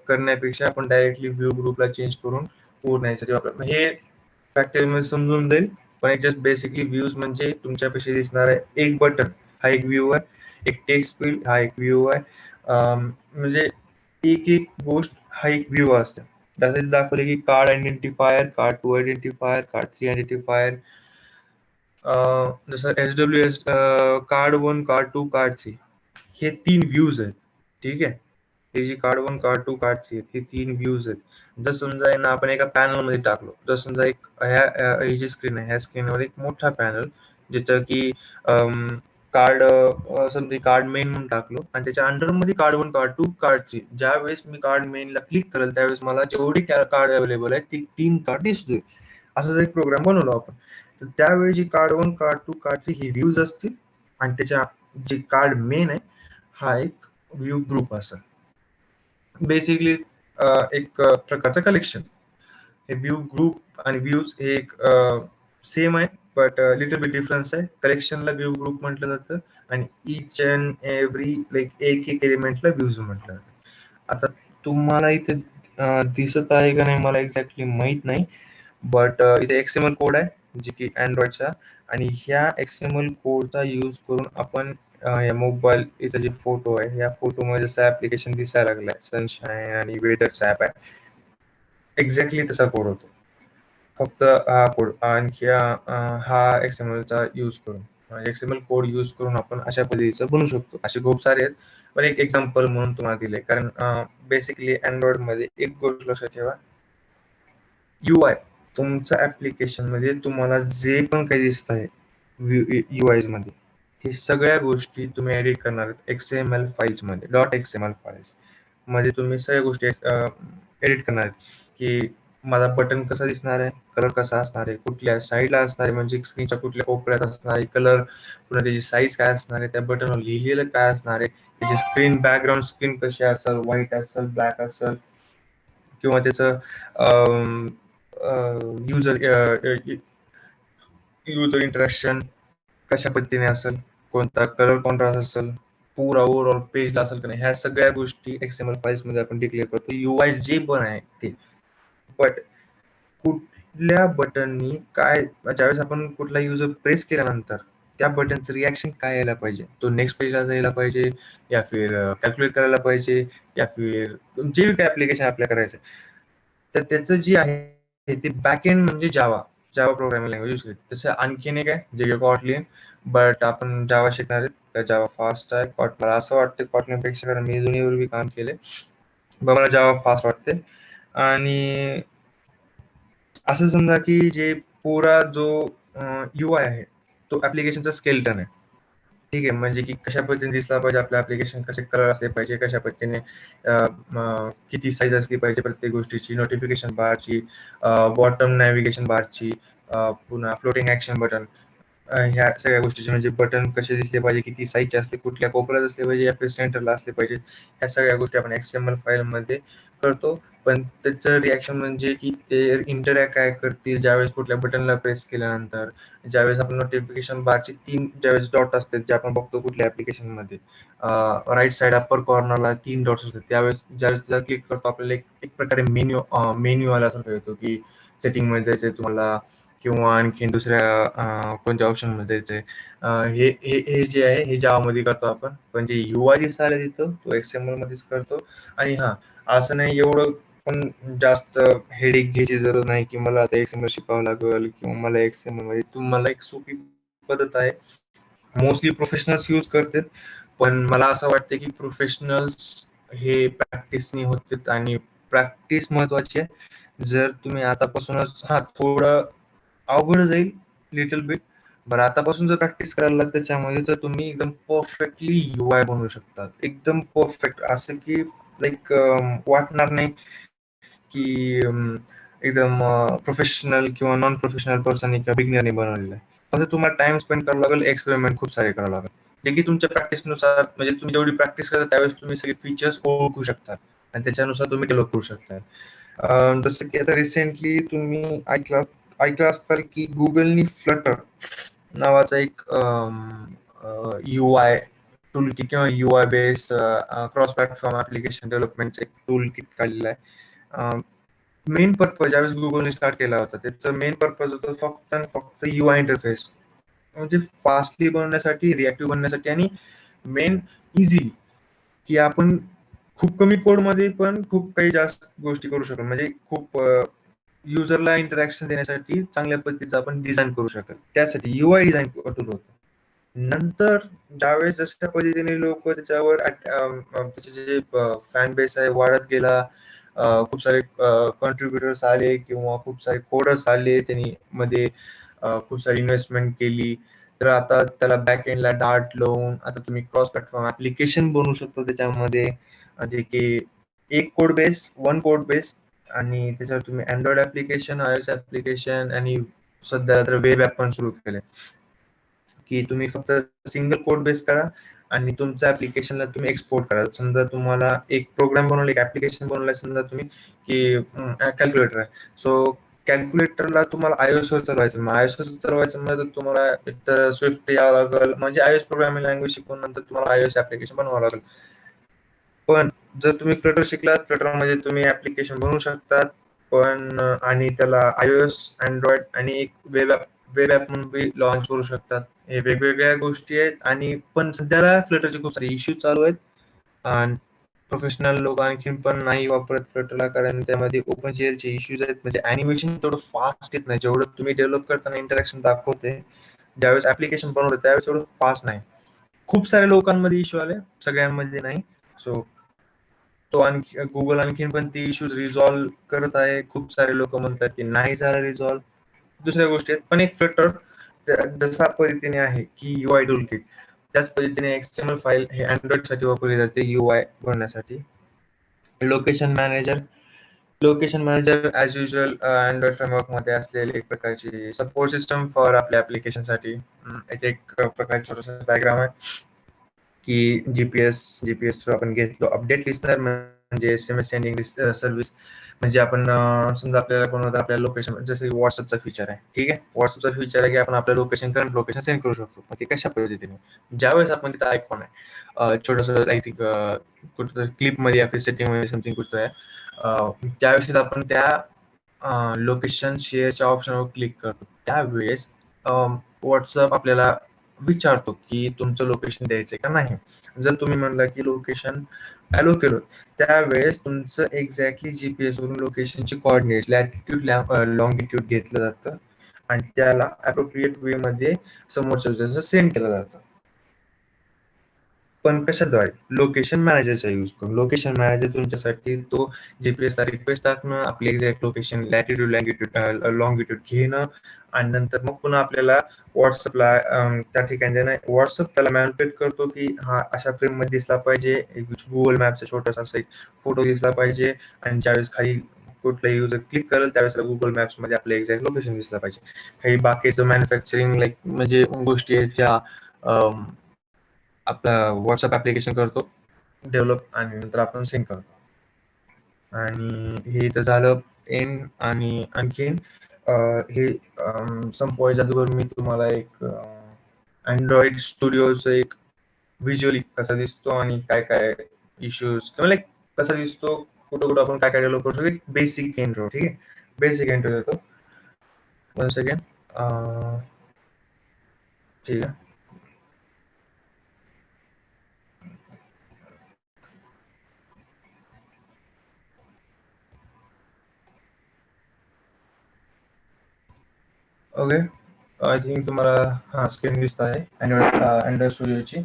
S1: करण्यापेक्षा आपण डायरेक्टली व्ह्यू ग्रुपला चेंज करून पूर्ण यासाठी वापर हे प्रॅक्टिकल समजून जाईल. पण जस्ट बेसिकली व्ह्यूज म्हणजे तुमच्यापाशी दिसणार आहे एक बटन, हा एक व्ह्यू आहे, एक टेक्स्ट फील्ड हा एक व्ह्यू आहे. म्हणजे एक एक गोष्ट हा एक व्ह्यू असते. तसेच दाखवले की card identifier, card 2 identifier, card 3 identifier, जसं SWS कार्ड 1, कार्ड 2, कार्ड 3 हे 3 व्ह्यूज आहेत. ठीक आहे. हे जी कार्ड 1, कार्ड 2, कार्ड 3 हे 3 व्ह्यूज आहेत. जर समजा यांना आपण एका पॅनल मध्ये टाकलो, जर समजा एक ही जी स्क्रीन आहे, ह्या स्क्रीनवर एक मोठा पॅनल ज्याचं की कार्ड समजा कार्ड मेन म्हणून टाकलो आणि त्याच्या अंडर मध्ये कार्ड 1, कार्ड 2, कार्ड 3. ज्या वेळेस मी कार्ड मेनला क्लिक करेल त्यावेळेस मला जेवढी कार्ड अवेलेबल आहेत ती 3 कार्ड दिसतील. असा एक प्रोग्राम बनवलो आपण. तर त्यावेळी जी कार्ड 1, कार्ड 2, कार्ड 3 ही व्ह्यूज असतील आणि त्याच्या जे कार्ड मेन आहे हा एक व्ह्यू ग्रुप असेल. बेसिकली एक प्रकारचं कलेक्शन. हे व्ह्यू ग्रुप आणि व्ह्यूज हे एक सेम आहे, बट लिटल बिट डिफरन्स आहे. कलेक्शनला व्ह्यू ग्रुप म्हटलं जातं आणि इच अँड एव्हरी लाईक एक एक एलिमेंटला व्ह्यूज म्हटलं जातं. आता तुम्हाला इथे दिसत आहे का नाही मला एक्झॅक्टली माहित नाही, बट इथे XML कोड आहे जे की अँड्रॉइडचा, आणि ह्या XML कोडचा यूज करून आपण या मोबाईल इथं जे फोटो आहे या फोटोमध्ये जसं ऍप्लिकेशन दिसायला लागलाय सनशाईन आणि वेदरचा ऍप आहे, एक्झॅक्टली तसा कोड होतो. फक्त हा कोड आणखी हा XML चा यूज करून XML कोड यूज करून आपण अशा पद्धतीचं बनवू शकतो. असे खूप सारे आहेत, पण एक एक्झाम्पल म्हणून तुम्हाला दिले. कारण बेसिकली अँड्रॉइड मध्ये एक गोष्ट लक्षात ठेवा, UI तुमच्या ऍप्लिकेशन मध्ये तुम्हाला जे पण काही दिसत आहे UI मध्ये, हे सगळ्या गोष्टी तुम्ही एडिट करणार आहेत XML फाईल्स मध्ये, .xml फाईल्स मध्ये तुम्ही सगळ्या गोष्टी एडिट करणार आहेत. की माझा बटन कसा दिसणार आहे, कलर कसा असणार आहे, कुठल्या साईडला असणार आहे, म्हणजे स्क्रीनच्या कुठल्या कोपऱ्यात असणार आहे कलर, पुन्हा त्याची साईज काय असणार आहे, त्या बटनवर लिहिलेलं काय असणार आहे, त्याची स्क्रीन बॅकग्राऊंड स्क्रीन कशी असेल, व्हाईट असेल, ब्लॅक असेल, किंवा त्याचं युजर युजर इंटरॅक्शन कशा पद्धतीने असेल, कोणता कलर कॉन्ट्रास्ट असेल, पुरा ओव्हरऑल पेजला असेल का नाही, ह्या सगळ्या गोष्टी XML फाईल्स मध्ये आपण डिक्लेअर करतो. UI जे पण आहे ते. बट कुठल्या बटननी काय, ज्यावेळेस आपण कुठला युजर प्रेस केल्यानंतर त्या बटनचं रिॲक्शन काय यायला पाहिजे, तो नेक्स्ट पेजला जायला पाहिजे या फिर कॅल्क्युलेट करायला पाहिजे या फिर जे काही ऍप्लिकेशन आपल्याला करायचं, तर त्याचं जे आहे ते बॅकएंड म्हणजे जावा, जावा प्रोग्रामिंग लँग्वेज यूज करते. तसं आणखीन एक आहे जे कॉटलिन, बट आपण जावा शिकणार आहेत तर जावा फास्ट आहे. मला असं वाटतं कॉटलिन पेक्षा, कारण मी दोन्हीवर बी काम केले, मला जावा फास्ट वाटते. आणि असं समजा की जे पुरा जो UI आहे तो ऍप्लिकेशनचा स्केल्टन आहे. ठीक आहे, म्हणजे की कशा पद्धतीने दिसला पाहिजे आपलं ऍप्लिकेशन, कसे कलर असले पाहिजे, कशा पद्धतीने किती साईज असली पाहिजे प्रत्येक गोष्टीची, नोटिफिकेशन बारची, बॉटम नॅव्हिगेशन बारची, पुन्हा फ्लोटिंग ऍक्शन बटन, ह्या सगळ्या गोष्टीचे म्हणजे बटन कसे दिसले पाहिजे, किती साईजचे असले, कुठल्या कोपऱ्यात असले पाहिजे या फिर सेंटरला असले पाहिजे, ह्या सगळ्या गोष्टी आपण XML फाईल मध्ये करतो. पण त्याचं रिॲक्शन म्हणजे की ते इंटरॅक्ट काय करतील ज्यावेळेस कुठल्या बटनला प्रेस केल्यानंतर, ज्यावेळेस आपण नोटिफिकेशन बारची 3 ज्यावेळेस डॉट असतात जे आपण बघतो कुठल्या ऍप्लिकेशन मध्ये, राईट साइड अप्पर कॉर्नरला 3 डॉट्स असतात, त्यावेळेस ज्यावेळेस त्याला क्लिक करतो आपल्याला एक प्रकारे मेन्यू आल्यासारखं येतो की सेटिंग मध्ये जायचंय तुम्हाला किंवा आणखी दुसऱ्या कोणत्या ऑप्शन मध्ये जायचंय. हे हे हे जे आहे हे जावा मध्ये करतो आपण, पण जे UI दिसायला तिथं तो XML मध्येच करतो. आणि हा, असं नाही एवढं पण जास्त हेडेक घ्यायची जरूर नाही की मला आता XML शिकावं लागेल किंवा मला XML मध्ये, तुम्हाला एक सोपी पद्धत आहे, मोस्टली प्रोफेशनल्स यूज करतात. पण मला असं वाटतं की प्रोफेशनल्स हे प्रॅक्टिसनी होते आणि प्रॅक्टिस महत्वाची आहे. जर तुम्ही आतापासूनच थोडं अवघड जाईल लिटल बिट, बरं आतापासून जर प्रॅक्टिस करायला लागलं त्याच्यामध्ये तर तुम्ही एकदम परफेक्टली UI बनवू शकता. एकदम परफेक्ट असं की लाईक वाटणार नाही की एकदम प्रोफेशनल किंवा नॉन प्रोफेशनल पर्सनने किंवा बिगनरने बनवलेलं आहे. फक्त तुम्हाला टाइम स्पेंड करावा लागेल, एक्सपेरिमेंट खूप सारे करावं लागेल. जे की तुमच्या प्रॅक्टिसनुसार म्हणजे तुम्ही जेवढी प्रॅक्टिस करता त्यावेळेस तुम्ही सगळे फीचर्स ओळखू शकता आणि त्याच्यानुसार तुम्ही डेव्हलप करू शकता. जसं की आता रिसेंटली तुम्ही ऐकलं असताल की गुगलनी फ्लटर नावाचा एक UI टूल किट किंवा UI base cross platform application development एक टूल किट काढलेलं आहे. मेन पर्पज ज्यावेळेस गुगलने स्टार्ट केला होता त्याचं मेन पर्पज होतं फक्त आणि फक्त UI इंटरफेस म्हणजे फास्टली बनवण्यासाठी, रिॲक्टिव्ह बनण्यासाठी आणि मेन इझी की आपण खूप कमी कोड मध्ये पण खूप काही जास्त गोष्टी करू शकतो. म्हणजे खूप युजरला इंटरॅक्शन देण्यासाठी चांगल्या पद्धतीचं आपण डिझाईन करू शकतो. त्यासाठी UI डिझाईन टूल होतं. नंतर ज्यावेळेस जशा पद्धतीने लोक त्याच्यावर त्याचे जे फॅन बेस आहे वाढत गेला, खूप सारे कॉन्ट्रीब्युटर्स आले किंवा खूप सारे कोडर्स आले त्यांनी मध्ये, खूप सारी इन्व्हेस्टमेंट केली, तर आता त्याला बॅक एंडला डार्ट लावून आता तुम्ही क्रॉस प्लॅटफॉर्म ऍप्लिकेशन बनवू शकतो त्याच्यामध्ये, जे की एक code base, one code base आणि त्याच्यावर तुम्ही अँड्रॉइड ऍप्लिकेशन, iOS ऍप्लिकेशन आणि सध्या तर वेब ऍप पण सुरू केले की तुम्ही फक्त सिंगल कोड बेस करा आणि तुमच्या ऍप्लिकेशनला तुम्ही एक्सपोर्ट करा. समजा तुम्हाला एक प्रोग्राम बनवला, एक ऍप्लिकेशन बनवलाय समजा तुम्ही की कॅल्क्युलेटर आहे. सो कॅल्क्युलेटरला तुम्हाला iOS वर चालवायचं. मग iOS वर चालवायचं म्हणजे तुम्हाला एकतर स्विफ्ट यावं लागेल, म्हणजे iOS प्रोग्रामिंग लँग्वेज शिकून नंतर तुम्हाला iOS ऍप्लिकेशन बनवावं लागेल. पण जर तुम्ही फ्लटर शिकलात, फ्लटरमध्ये तुम्ही ऍप्लिकेशन बनवू शकतात. पण आणि त्याला iOS, अँड्रॉइड आणि एक वेब ऍप म्हणून लॉन्च करू शकतात. हे वेगवेगळ्या गोष्टी आहेत आणि पण सध्याला फ्लटरचे खूप सारे इश्यूज चालू आहेत आणि प्रोफेशनल लोक आणखीन पण नाही वापरत फ्लटरला कारण त्यामध्ये ओपन चे इश्यूज आहेत. म्हणजे अॅनिमेशन तेवढं फास्ट येत नाही जेवढं तुम्ही डेव्हलप करताना इंटरॅक्शन दाखवते, ज्यावेळेस ऍप्लिकेशन बनवतं त्यावेळेस एवढं फास्ट नाही. खूप साऱ्या लोकांमध्ये इश्यू आले, सगळ्यांमध्ये नाही. सो तो आणखी गुगल आणखीन पण ते इश्यूज रिझॉल्व्ह करत आहे. खूप सारे लोक म्हणतात की नाही झालं रिझॉल्व्ह. दुसऱ्या गोष्टी आहेत, पण एक फ्लटर जशा पद्धतीने आहे की UI टूल किट, त्याच पद्धतीने XML फाईल हे अँड्रॉइड साठी वापरली जाते UI बनवण्यासाठी. Location manager as usual Android framework मध्ये असलेली एक प्रकारची सपोर्ट सिस्टम फॉर आपल्या ऍप्लिकेशन साठी. याचे एक प्रकारची छोटासा डायग्राम आहे की जीपीएस थ्रू आपण घेतलो अपडेट लिस्नर म्हणजे SMS सेंडिंग सर्व्हिस. म्हणजे आपण समजा आपल्याला कोणाला आपल्या लोकेशन, जसं व्हॉट्सअपचा फीचर आहे, ठीक आहे, व्हॉट्सअपचा फीचर आहे की आपण आपल्या लोकेशन करंट लोकेशन सेंड करू शकतो. मग ते कशा पद्धतीने, ज्यावेळेस आपण तिथं आयकॉन आहे छोटस आय थिंक कुठं क्लिप मध्ये या सेटिंग मध्ये समथिंग कुठं आहे, त्यावेळेस आपण त्या लोकेशन शेअरच्या ऑप्शनवर क्लिक करतो त्यावेळेस व्हॉट्सअप आपल्याला विचारतो की तुमचं लोकेशन द्यायचंय का नाही. जर तुम्ही म्हणला की लोकेशन अलो केलं, त्यावेळेस तुमचं एक्झॅक्टली जीपीएस वरून लोकेशनचे कॉर्डिनेट लॅटिट्यूड लॉंगिट्यूड घेतलं जातं आणि त्याला अप्रोप्रिएट वे मध्ये समोरच्या युजरला सेंड केलं जातं. पण कशाद्वारे, लोकेशन मॅनेजरचा यूज करून. लोकेशन मॅनेजर तुमच्यासाठी तो जीपीएसला रिक्वेस्ट टाकणं, आपली एक्झॅक्ट लोकेशन लॅटिट्यूड लॉंगिट्यूड घेणं आणि नंतर मग पुन्हा आपल्याला व्हॉट्सअपला त्या ठिकाणी देणं. व्हॉट्सअप त्याला मॅनिपुलेट करतो की हा अशा फ्रेम मध्ये दिसला पाहिजे, गुगल मॅपचा छोटासा असा एक फोटो दिसला पाहिजे आणि ज्यावेळेस खाली कुठलाही युजर क्लिक करेल त्यावेळेस गुगल मॅप्स मध्ये आपलं एक्झॅक्ट लोकेशन दिसलं पाहिजे. काही बाकीचं मॅन्युफॅक्चरिंग लाईक म्हणजे गोष्टी आहेत ह्या आपला व्हॉट्सअप ऍप्लिकेशन करतो डेव्हलप आणि नंतर आपण सेंड करतो. आणि हे तर झालं एंड. आणि आणखीन हे संपवायच्या अगोदर मी तुम्हाला एक अँड्रॉइड स्टुडिओचं एक व्हिज्युअली कसा दिसतो आणि काय काय इश्यूज किंवा लाईक कसा दिसतो, कुठं कुठं आपण काय काय डेव्हलप करू शकतो, बेसिक इंट्रो. ठीक आहे, बेसिक इंट्रो देतो. 1 सेकंड. ठीक आहे. ओके, आय थिंक तुम्हाला स्क्रीन दिसत आहे अँड्रॉइड स्टुडिओची.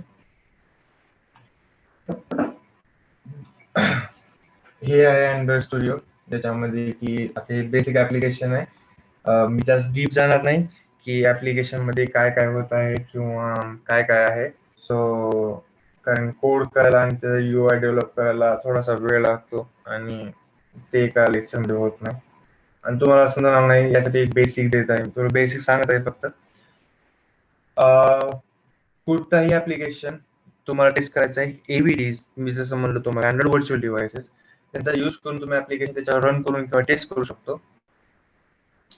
S1: हे आहे अँड्रॉइड स्टुडिओ, ज्याच्यामध्ये की आता हे बेसिक ऍप्लिकेशन आहे. मी जास्त डीप जाणार नाही की ऍप्लिकेशन मध्ये काय काय होत आहे किंवा काय काय आहे. सो कारण कोड करायला आणि त्याचा UI डेव्हलप करायला थोडासा वेळ लागतो आणि ते एका लेक्चर मध्ये होत नाही. आणि तुम्हाला समजणार नाही यासाठी एक बेसिक देत आहे, तुम्हाला बेसिक सांगत आहे फक्त. कुठलाही ऍप्लिकेशन तुम्हाला टेस्ट करायचं आहे, एव्हीडीज मी जसं म्हणलं तुम्हाला अँड्रॉइड व्हर्च्युअल डिव्हाइसेस, त्यांचा यूज करून तुम्ही ऍप्लिकेशन त्याच्यावर रन करून किंवा टेस्ट करू शकतो.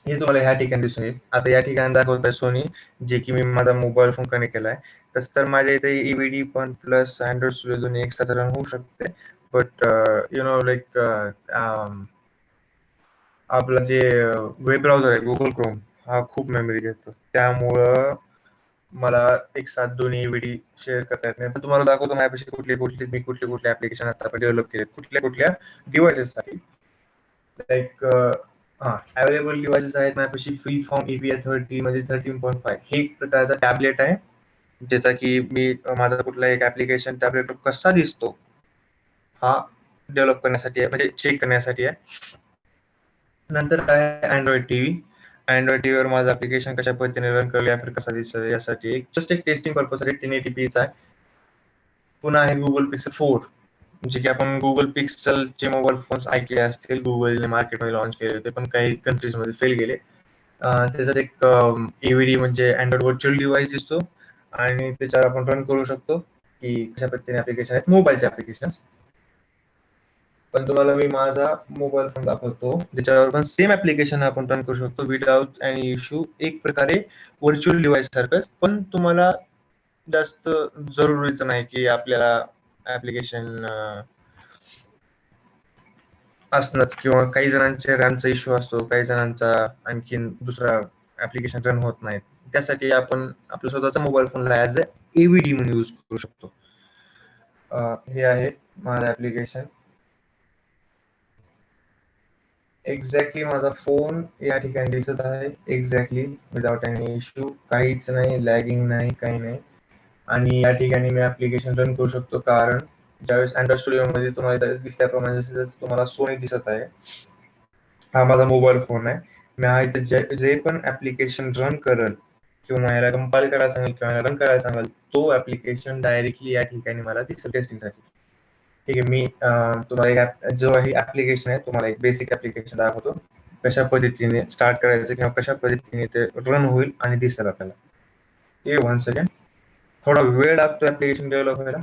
S1: हे तुम्हाला ह्या ठिकाणी दिसून येईल. आता या ठिकाणी दाखवत आहे सोनी, जे की मी माझा मोबाईल फोन कनेक्ट केलाय. तसं तर माझ्या इथे ईव्हीडी पण प्लस अँड्रॉइड स्टुडिओ दोन्ही एकसाथ रन होऊ शकते. बट यु नो लाईक आपलं जे वेब ब्राउझर आहे गुगल क्रोम, हा खूप मेमरी घेतो. त्यामुळं मला एक साथ दोन्ही ईव्हीडी शेअर करता येत नाही. पण तुम्हाला दाखवतो माझ्यापाशी कुठले ऍप्लिकेशन आता डेव्हलप केले, कुठल्या डिव्हाइसेससाठी. लाईक अवेलेबल डिव्हाइसेस आहेत माझ्यापाशी. फ्री फॉर्म API 30 म्हणजे 13.5 हे एक प्रकारचा टॅबलेट आहे, ज्याचा की मी माझा कुठला एक ऍप्लिकेशन टॅबलेट कसा दिसतो हा डेव्हलप करण्यासाठी आहे, म्हणजे चेक करण्यासाठी आहे. नंतर काय अँड्रॉइड टीव्ही. अँड्रॉइड टीव्हीवर माझं ऍप्लिकेशन कशा पद्धतीने रन करूया या फिर कसा दिसतं यासाठी जस्ट एक टेस्टिंग पर्पज साठी 1080p आहे. पुन्हा आहे गुगल पिक्सल 4, जे की आपण गुगल पिक्सलचे मोबाईल फोन्स ऐकले असतील, गुगलने मार्केटमध्ये लॉन्च केले होते पण काही कंट्रीज मध्ये फेल गेले. त्याच्यात एक AVD म्हणजे अँड्रॉइड व्हर्च्युअल डिव्हाइस दिसतो आणि त्याच्यावर आपण रन करू शकतो की कशा पद्धतीने ऍप्लिकेशन आहेत, मोबाईलचे ऍप्लिकेशन. पण तुम्हाला मी माझा मोबाईल फोन दाखवतो, ज्याच्यावर पण सेम ऍप्लिकेशन आपण रन करू शकतो विदाउट एनी इश्यू. एक प्रकारे व्हर्च्युअल डिव्हाइस सारखंच, पण तुम्हाला जास्त जरुरीचं नाही की आपल्याला ऍप्लिकेशन असणंच, किंवा काही जणांचे रॅमचा इश्यू असतो, काही जणांचा आणखीन दुसरा ऍप्लिकेशन रन होत नाहीत. त्यासाठी आपण आपल्या स्वतःचा मोबाईल फोनला ऍज अ AVD म्हणून यूज करू शकतो. हे आहे माझं ऍप्लिकेशन. एक्झॅक्टली माझा फोन या ठिकाणी दिसत आहे, एक्झॅक्टली विदाउट एनी इश्यू, काहीच नाही, लॅगिंग नाही, काही नाही. आणि या ठिकाणी मी ऍप्लिकेशन रन करू शकतो, कारण ज्यावेळेस अँड्रॉइड स्टुडिओ मध्ये तुम्हाला दिसल्याप्रमाणे जसं तुम्हाला सोनी दिसत आहे, हा माझा मोबाईल फोन आहे. मी हा इथे जे पण ऍप्लिकेशन रन करल किंवा याला कंपाईल करायला सांगेल किंवा याला रन करायला सांगेल, तो ऍप्लिकेशन डायरेक्टली या ठिकाणी मला दिसेल टेस्टिंगसाठी. ठीक आहे, मी तुम्हाला जो आहे ऍप्लिकेशन आहे, तुम्हाला एक बेसिक ऍप्लिकेशन दाखवतो, कशा पद्धतीने स्टार्ट करायचं किंवा कशा पद्धतीने ते रन होईल आणि दिसेल आपल्याला. हे 1 सेकंड, थोडा वेळ लागतो ऍप्लिकेशन डेव्हलप व्हायला.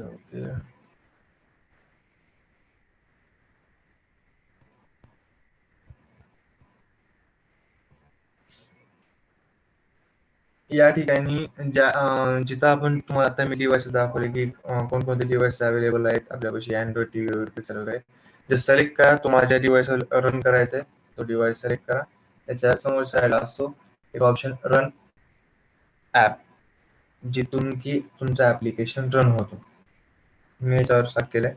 S1: ओके. या ठिकाणी जिथं आपण तुम्हाला आता मी डिव्हाइसेस दाखवले की कोणकोणते डिव्हाइस अवेलेबल आहेत आपल्यापाशी अँड्रॉइड टीव्ही वगैरे सगळं आहे. जे सिलेक्ट करा तुम्हाला ज्या डिव्हाइसवर रन करायचं आहे, तो डिव्हाइस सिलेक्ट करा. त्याच्या समोर साईडला असतो एक ऑप्शन रन ऍप, जिथून की तुमचा ऍप्लिकेशन रन होतो. मी याच्यावर स्टार्ट केलंय.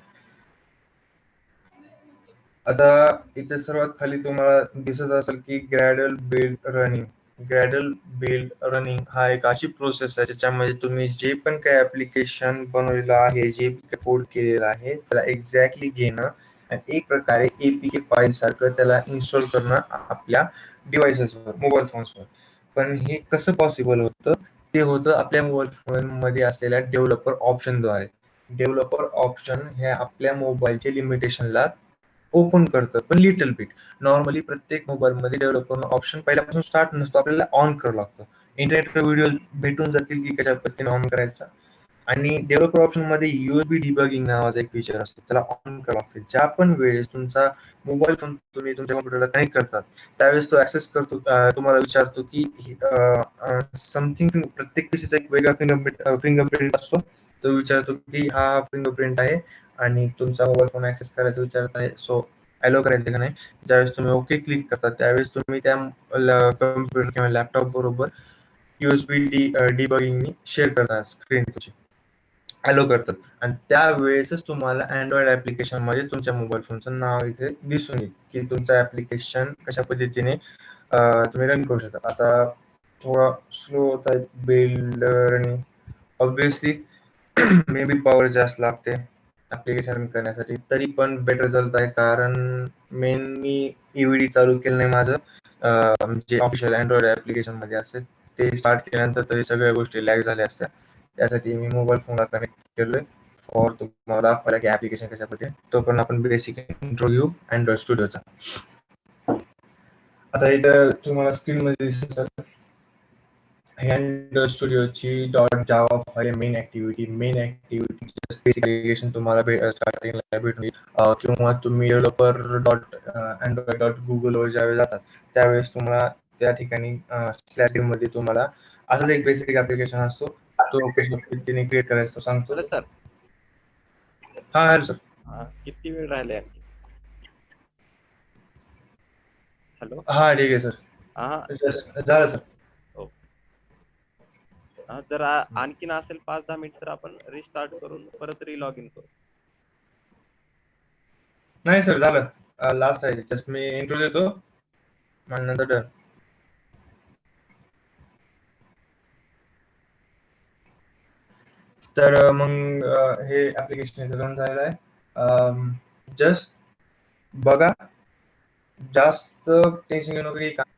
S1: आता इथे सर्वात खाली तुम्हाला दिसत असेल की gradual build running. Gradual build running हा एक अशी प्रोसेस आहे ज्याच्यामध्ये तुम्ही जे पण काही ऍप्लिकेशन बनवलेलं आहे, जे कोड केलेलं आहे, त्याला एक्झॅक्टली घेणं आणि एक प्रकारे APK फाईल सारखं त्याला इन्स्टॉल करणं आपल्या डिव्हाइसेसवर, मोबाईल फोन्सवर. पण हे कसं पॉसिबल होतं? ते होतं आपल्या मोबाईल फोन मध्ये असलेल्या डेव्हलपर ऑप्शनद्वारे. डेव्हलपर ऑप्शन हे आपल्या मोबाईलचे लिमिटेशनला ओपन करतं, पण लिटल बिट. नॉर्मली प्रत्येक मोबाईलमध्ये डेव्हलपर ऑप्शन पहिल्यापासून स्टार्ट नसतो, आपल्याला ऑन करावं लागतं. इंटरनेटवर व्हिडिओ भेटून जातील की कशा पद्धतीने ऑन करायचा. आणि डेव्हलपर ऑप्शन मध्ये USB डिबगिंग नावाचा एक फीचर असतो, त्याला ऑन करावं लागतं. ज्या पण वेळेस तुमचा मोबाईल फोन तुम्ही तुमच्या कॉम्प्युटरला कनेक्ट करतात, त्यावेळेस तो ऍक्सेस करतो, तुम्हाला विचारतो की समथिंग, प्रत्येक पीसीचा एक वेगळा फिंगरप्रिंट असतो. तो विचारतो की हा फिंगरप्रिंट आहे आणि तुमचा मोबाईल फोन ऍक्सेस करायचा विचारत आहे, सो अलो करायचं का नाही. ज्यावेळेस तुम्ही ओके क्लिक करता त्यावेळेस तुम्ही त्या कम्प्युटर किंवा लॅपटॉप बरोबर USB डिबगिंगनी शेअर करता स्क्रीन तुमची, अलो करतात. आणि त्यावेळेसच तुम्हाला अँड्रॉइड ऍप्लिकेशन मध्ये तुमच्या मोबाईल फोनचं नाव इथे दिसून येईल की तुमचं ऍप्लिकेशन कशा पद्धतीने तुम्ही रन करू शकता. आता थोडा स्लो होत आहे build running, obviously may be power जास्त लागते ऍप्लिकेशन रन करण्यासाठी, तरी पण बेटर चालत आहे. कारण मेन मी ईव्हीडी चालू केलं नाही माझं, जे ऑफिशियल अँड्रॉइड ऍप्लिकेशन मध्ये असते ते स्टार्ट केल्यानंतर तरी सगळ्या गोष्टी लॅग झाल्या असत्या. त्यासाठी मी मोबाईल फोनला कनेक्ट केलोय फॉर तुम्हाला दाखवायला की ऍप्लिकेशन कशा पद्धतीने. तो पण आपण बेसिक इंट्रो घेऊ अँड्रॉइड स्टुडिओचा. आता इथं तुम्हाला स्क्रीन मध्ये दिसत अँड्रॉइड स्टुडिओची dot Java file main activity basic application तुम्हाला स्टार्टिंगला भेटून येईल. किंवा तुम्ही डेव्हलपर डॉट अँड्रॉइड डॉट गुगलवर ज्यावेळेस जातात त्यावेळेस तुम्हाला त्या ठिकाणी स्लॅश मध्ये तुम्हाला असाच एक बेसिक ऍप्लिकेशन असतो, तो कशा पद्धतीने क्रिएट करायचा तो सांगतो.
S2: बोला सर.
S1: हा हॅलो सर.
S2: किती वेळ राहिले आणखी? हॅलो.
S1: हा ठीक आहे सर. झालं सर.
S2: जर आणखीन असेल 5-10 मिनिट तर आपण रिस्टार्ट करून परत रिलॉग इन करू.
S1: नाही सर झालं, लास्ट आहे. जस्ट मी इंट्रो देतो आणि नंतर डन. तर मग हे ऍप्लिकेशन रन झालेलं आहे. जस्ट बघा, जास्त टेन्शन घेऊ नका की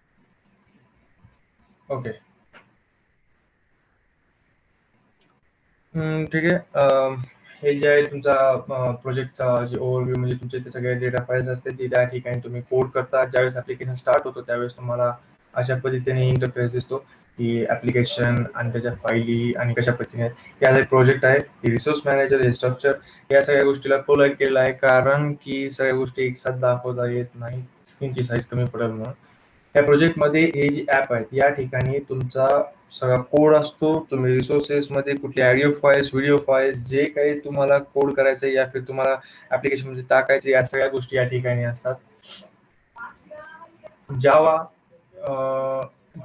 S1: ओके ठीक आहे. हे जे आहे तुमचा प्रोजेक्टचा जे ओव्हरव्ह्यू म्हणजे तुमचे ते सगळे डेटा फाईल्स असते ते त्या ठिकाणी तुम्ही कोड करता. ज्यावेळेस ऍप्लिकेशन स्टार्ट होतो त्यावेळेस तुम्हाला अशा पद्धतीने इंटरफेस दिसतो की ऍप्लिकेशन आणि त्याच्या फाईली आणि कशा पद्धतीने या प्रोजेक्ट आहे, रिसोर्स मॅनेजर, हे स्ट्रक्चर, या सगळ्या गोष्टीला प्रोव्हाइड केलं आहे कारण की सगळ्या गोष्टी एकसाथ दाखवता येत नाही, स्क्रीनची साईज कमी पडेल म्हणून. या प्रोजेक्टमध्ये हे जी ऍप आहेत या ठिकाणी तुमचा सगळा कोड असतो. तुम्ही रिसोर्सेस मध्ये कुठले ऑडिओ फाईल्स, व्हिडिओ फाईल्स, जे काही तुम्हाला कोड करायचं या फिर तुम्हाला ऍप्लिकेशन मध्ये टाकायचे, या सगळ्या गोष्टी या ठिकाणी असतात.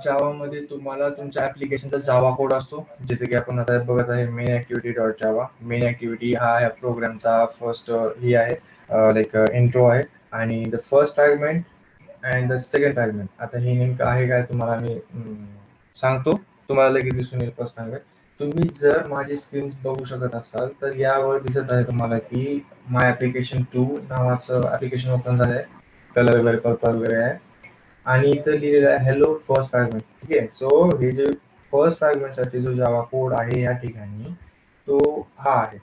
S1: जावा मध्ये तुम्हाला तुमच्या ऍप्लिकेशनचा जावा कोड असतो, जिथे की आपण आता बघत आहे मेन ऍक्टिव्हिटी डॉट जावा. मेन ऍक्टिव्हिटी हा या प्रोग्रामचा फर्स्ट ही आहे, लाईक इंट्रो आहे आणि the first fragment and the second fragment. आता हे नेमकं आहे काय तुम्हाला मी सांगतो, तुम्हाला लगेच दिसून येईल फर्स्ट फ्रॅगमेंट. तुम्ही जर माझी स्क्रीन बघू शकत असाल तर यावर दिसत आहे तुम्हाला की माय ऍप्लिकेशन 2 नावाचं ऍप्लिकेशन ओपन झालं आहे. कलर वगैरे पर्पल वगैरे आहे आणि इथं लिहिलेलं आहे हॅलो फर्स्ट फ्रॅगमेंट. ठीक आहे. सो हे जे फर्स्ट फ्रॅगमेंट साठी जो जावा कोड आहे या ठिकाणी तो हा आहे,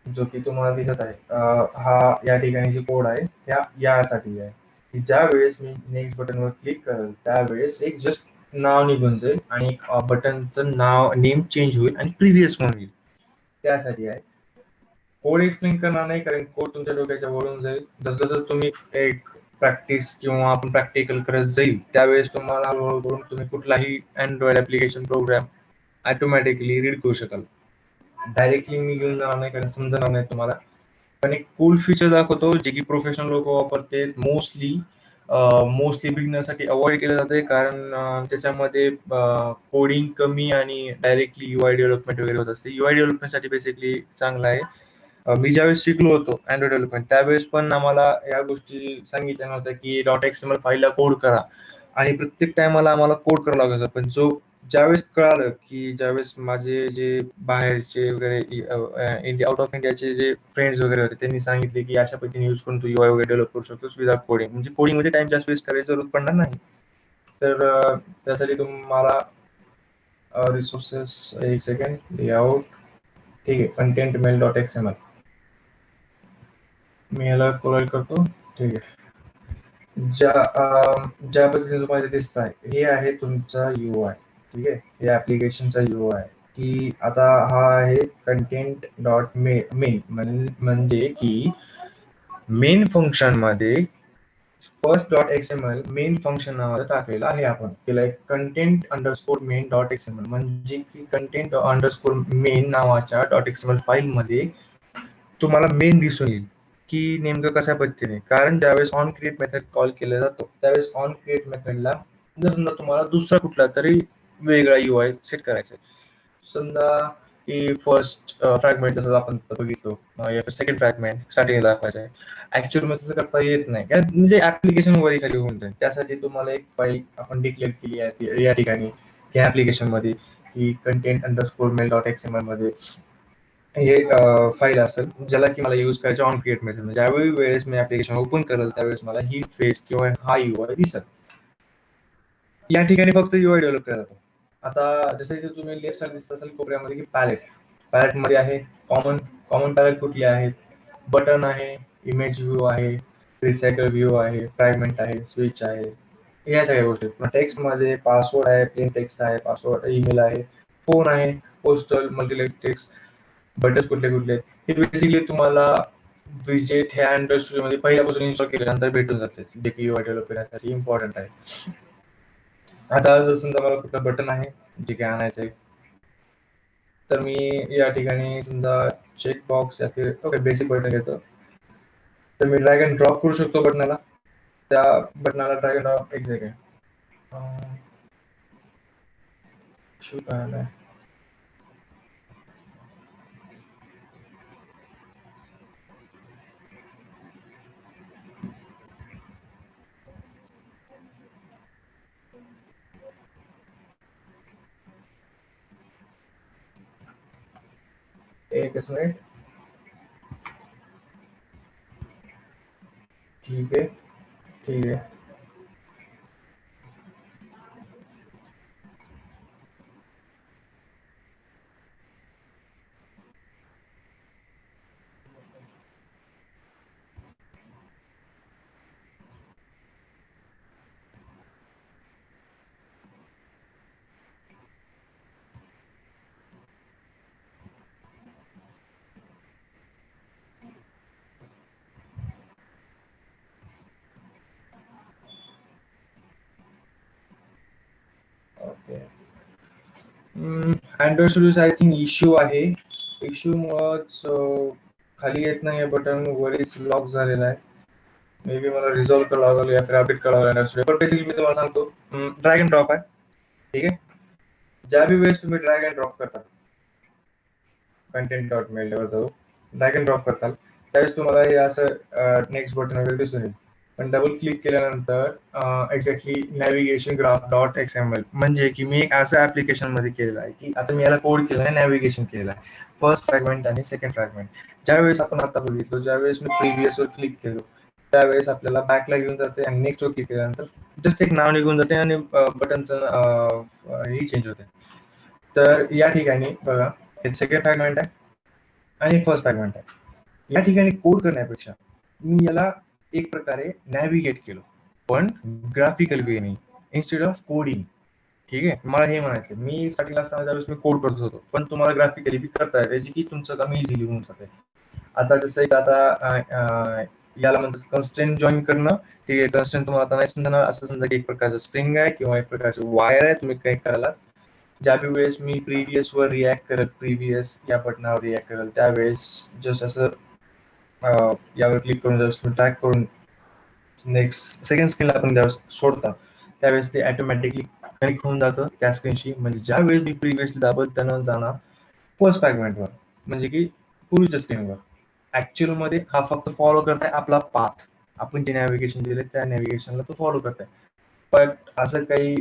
S1: जो की तुम्हाला दिसत आहे. हा या ठिकाणी जो कोड आहे यासाठी आहे की ज्या वेळेस मी नेक्स्ट बटनवर क्लिक करेल त्यावेळेस एक जस्ट नाव निघून जाईल आणि एक बटनचं नाव नेम चेंज होईल आणि प्रिव्हियस म्हणून येईल, त्यासाठी आहे. कोड एक्सप्लेन करणार नाही कारण कोड तुमच्या डोक्याच्या वळून जाईल. जसं जसं तुम्ही एक प्रॅक्टिस किंवा आपण प्रॅक्टिकल करत जाईल त्यावेळेस तुम्हाला हळूहळू करून तुम्ही कुठलाही Android application program automatically read करू शकाल. डायरेक्टली मी घेऊन जाणार नाही कारण समजणार नाही तुम्हाला. पण एक कूल फीचर दाखवतो जे की प्रोफेशनल लोक वापरते. मोस्टली बिगनरसाठी अवॉइड केलं जाते कारण त्याच्यामध्ये कोडिंग कमी आणि डायरेक्टली युआय डेव्हलपमेंट वगैरे होत असते. युआय डेव्हलपमेंटसाठी बेसिकली चांगलं आहे. मी ज्यावेळेस शिकलो होतो अँड्रॉइड डेव्हलपमेंट त्यावेळेस पण आम्हाला या गोष्टी सांगितल्या नव्हत्या की .xml फाईलला कोड करा आणि प्रत्येक टायमाला आम्हाला कोड करावं लागायचं. पण ज्यावेळेस कळालं की ज्यावेळेस माझे जे बाहेरचे वगैरे इंडिया आउट ऑफ इंडियाचे जे फ्रेंड्स वगैरे होते त्यांनी सांगितले की अशा पद्धतीने यूज करून तू युआय वगैरे डेव्हलप करू शकतोस विदाउट कोडिंग, म्हणजे कोडिंग मध्ये टाइम जास्त वेस्ट करायची जरूरत पडणार नाही. तर त्यासाठी तुम्हाला रिसोर्सेस, एक सेकंड, लेआउट, ठीक आहे, कंटेंट मेल .xml मी याला प्रोव्हाइड करतो. ठीक आहे. ज्या पद्धतीने तुम्हाला दिसत आहे हे आहे तुमचा युआय. ठीक आहे. या ऍप्लिकेशनचा युआय की आता हा आहे कंटेंट डॉट मेन, म्हणजे की मेन फंक्शन मध्ये first dot XML main function नावाचं टाकलेलं आहे आपण. त्याला content underscore main dot XML, म्हणजे की कंटेंट अंडरस्कोर मेन नावाच्या डॉट एक्सएमएल फाईल मध्ये तुम्हाला मेन दिसून येईल की नेमकं कशा पद्धतीने. कारण ज्यावेळेस ऑन क्रिएट मेथड कॉल केला जातो त्यावेळेस ऑन क्रिएट मेथडला जर समजा तुम्हाला दुसरा कुठला तरी वेगळा युआय सेट करायचा आहे, समजा की फर्स्ट फ्रॅगमेंट जसं आपण बघितलो सेकंड फ्रॅगमेंट स्टार्टिंग दाखवायचं आहे, ऍक्च्युअल मध्ये तसं करता येत नाही कारण म्हणजे ऍप्लिकेशन वगैरे खाली होऊन जाईल. त्यासाठी तुम्हाला एक फाईल आपण डिक्लेअर केली आहे या ठिकाणी या ऍप्लिकेशन मध्ये की content underscore mail dot XML मध्ये हे फाईल असेल ज्याला की मला यूज करायचं ऑन क्रिएट मेथड. म्हणजे ज्यावेळी वेळेस मी ऍप्लिकेशन ओपन करेल त्यावेळेस मला ही फेस किंवा हा युआय दिसेल. या ठिकाणी फक्त युआय डेव्हलप केला जातो. आता जसं की तुम्ही लेफ्ट साईड दिसत असेल कोपऱ्यामध्ये की पॅलेट. पॅलेट मध्ये आहे कॉमन पॅलेट कुठली आहे, बटन आहे, इमेज व्ह्यू आहे, रिसायकल व्ह्यू आहे, फ्रॅगमेंट आहे, स्विच आहे, या सगळ्या गोष्टी. टेक्स्ट मध्ये पासवर्ड आहे, प्लेन टेक्स्ट आहे, पासवर्ड ईमेल आहे, फोन आहे, पोस्टल, मल्टीलेट टेक्स्ट, बटन्स कुठले कुठले. हे बेसिकली तुम्हाला विजेट हे अँड्रॉइड स्टुडिओ मध्ये पहिल्यापासून इन्स्टॉल केल्यानंतर भेटून जाते, जे की युआय डेव्हलप करण्यासाठी इम्पॉर्टंट आहे. आता जर समजा मला कुठलं बटन आहे जे काही आणायचं आहे, तर मी या ठिकाणी समजा चेक बॉक्स या फिर ओके बेसिक बटन घेतो, तर मी ड्रॅग अँड ड्रॉप करू शकतो बटनाला. त्या बटनाला ड्रॅग अँड ड्रॉप एक सेकंड शू काय एकच मिनिट. ठीक आहे, ठीक आहे. Okay. Android studio I think issue आहे. इश्यू मुळेच खाली येत नाही बटन, वरीच लॉक झालेला आहे. मे बी मला रिझॉल्व्ह करावं लागेल या फिर अपडेट करावं लागेल स्टुडिओ. पण बेसिकली मी तुम्हाला सांगतो, ड्रॅग अँड ड्रॉप आहे. ठीक आहे. ज्या बी वेळेस तुम्ही ड्रॅग अँड ड्रॉप करता कंटेंट डॉट मेल वर जाऊ, ड्रॅग अँड ड्रॉप करताल त्यावेळेस तुम्हाला हे असं नेक्स्ट बटन वगैरे दिसून येईल. पण डबल क्लिक केल्यानंतर exactly navigation graph dot XML म्हणजे की मी एक असं ऍप्लिकेशन मध्ये केलेलं आहे की आता मी याला कोड केलं आहे, नॅव्हिगेशन केलेलं आहे, फर्स्ट फ्रॅगमेंट आणि सेकंड फ्रॅगमेंट. ज्यावेळेस आपण आता बघितलो, ज्यावेळेस मी प्रिव्हियस वर क्लिक केलो त्यावेळेस आपल्याला बॅकला घेऊन जाते आणि नेक्स्ट वर क्लिक केल्यानंतर जस्ट एक नाव निघून जाते आणि बटनचं ही चेंज होते. तर या ठिकाणी बघा, हे सेकंड फ्रॅगमेंट आहे आणि फर्स्ट फ्रॅगमेंट आहे. या ठिकाणी कोड करण्यापेक्षा मी याला एक प्रकारे नॅव्हिगेट केलं, पण ग्राफिकल वे नाही, इन्स्टेड ऑफ कोडिंग. ठीक आहे. मला हे म्हणायचं मी स्टार्टिंगला असताना त्यावेळेस मी कोड करत होतो, पण तुम्हाला ग्राफिकली बी करता येते जे की तुमचं काम इझिली होऊन जाते. आता जसं एक आता याला म्हणतात कन्स्ट्रेंट जॉईन करणं. ठीक आहे. कन्स्ट्रेंट तुम्हाला आता नाही समजणार. असं समजा की एक प्रकारचं स्ट्रिंग आहे किंवा एक प्रकारचं वायर आहे, तुम्ही कनेक्ट करायला. ज्या बी वेळेस मी प्रिव्हियस वर रिॲक्ट करत, प्रिव्हियस या बटनावर रिॲक्ट करत त्यावेळेस जस्ट असं यावर क्लिक करून जस्ट ट्रॅक करून नेक्स्ट सेकंड स्क्रीनला आपण ज्यावेळेस सोडता त्यावेळेस ते ऑटोमॅटिकली कनेक्ट होऊन जातं त्या स्क्रीनशी. म्हणजे ज्या वेळेस मी प्रिव्हियसली दाबत त्यानं जाणार फर्स्ट फ्रॅगमेंटवर, म्हणजे की पूर्वीच्या स्क्रीनवर. ऍक्च्युअल मध्ये हा फक्त फॉलो करताय आपला पाथ, आपण जे नॅव्हिगेशन दिले त्या नॅव्हिगेशनला तो फॉलो करताय. पण असं काही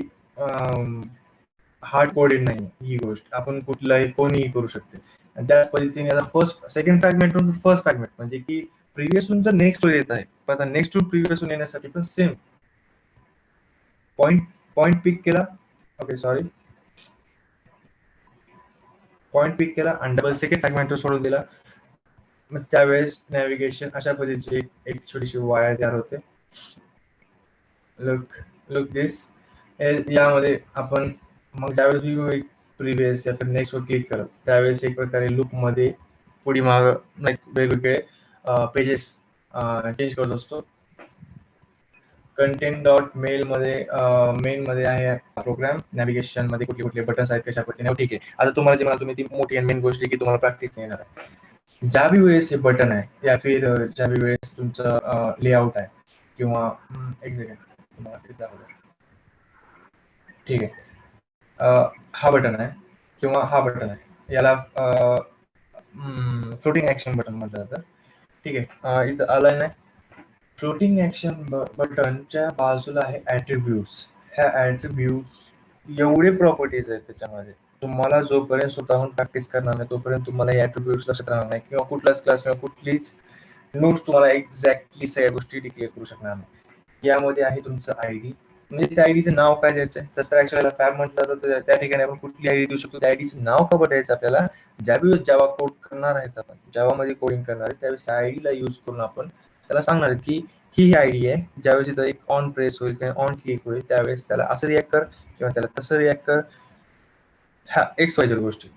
S1: हार्ड कोडेड नाही ही गोष्ट, आपण कुठलाही कोणीही करू शकते. आणि त्या पद्धतीने आता first second fragment first fragment म्हणजे की प्रिव्हियस तर नेक्स्ट वर येत आहे, पण आता नेक्स्ट टू प्रिव्हियस येण्यासाठी पण सेम पॉइंट पॉइंट पिक केला. ओके सॉरी, पॉइंट पिक केला आणि डबल सेकंड फ्रॅगमेंट सोडून दिला. मग त्यावेळेस नॅव्हिगेशन अशा पद्धतीची एक छोटीशी वायर तयार होते. लुक लुक दिस. यामध्ये आपण मग ज्यावेळेस मी प्रिव्हियस या तर नेक्स्ट वर क्लिक करत त्यावेळेस एक प्रकारे लूप मध्ये पुढे माग वेगवेगळे पेजेस चेंज करत असतो. कंटेंट डॉट मेल मध्ये मेन मध्ये आहे प्रोग्राम. नॅव्हिगेशन मध्ये कुठले कुठले बटन्स आहेत कशा पद्धतीने. ठीक आहे. आता तुम्हाला जे मला तुम्ही ती मोठी मेन गोष्ट की तुम्हाला प्रॅक्टिस येणार आहे. ज्या बी वेळेस हे बटन आहे या फिर ज्या बी वेळेस तुमचं लेआउट आहे किंवा एक सेकंड तुम्हाला ते दाखवतो. ठीक आहे. हा बटन आहे किंवा हा बटन आहे, याला फ्लोटिंग ऍक्शन बटन म्हटलं जातं. ठीक आहे. इथं अलाइन आहे. फ्लोटिंग ऍक्शन बटनच्या बाजूला आहे ऍट्रिब्यूट्स. ह्या ऍट्रिब्यूट्स एवढे प्रॉपर्टीज आहेत त्याच्यामध्ये तुम्हाला जोपर्यंत स्वतःहून प्रॅक्टिस करणार नाही तोपर्यंत तुम्हाला हे ऍट्रिब्यूट्स लक्षात राहणार नाही किंवा कुठलाच क्लास किंवा कुठलीच नोट्स तुम्हाला एक्झॅक्टली सगळ्या गोष्टी डिक्लेअर करू शकणार नाही. यामध्ये आहे तुमचं आयडी, म्हणजे त्या आयडीचं नाव काय द्यायचं आहे. जसं ऍक्च्युअली फॅब म्हटलं तर त्या ठिकाणी आपण कुठली आयडी देऊ शकतो. त्या आयडीचं नाव खबर द्यायचं आपल्याला. ज्यावेळेस जावा कोड करणार आहेत, आपण जावामध्ये कोडिंग करणार आहे त्यावेळेस त्या आयडीला यूज करून आपण त्याला सांगणार की ही आयडी आहे. ज्यावेळेस इथं एक ऑन प्रेस होईल किंवा ऑन क्लिक होईल त्यावेळेस त्याला असं रिॲक्ट कर किंवा त्याला तसं रिॲक्ट कर. ह्या एक्स वाय झेड गोष्टी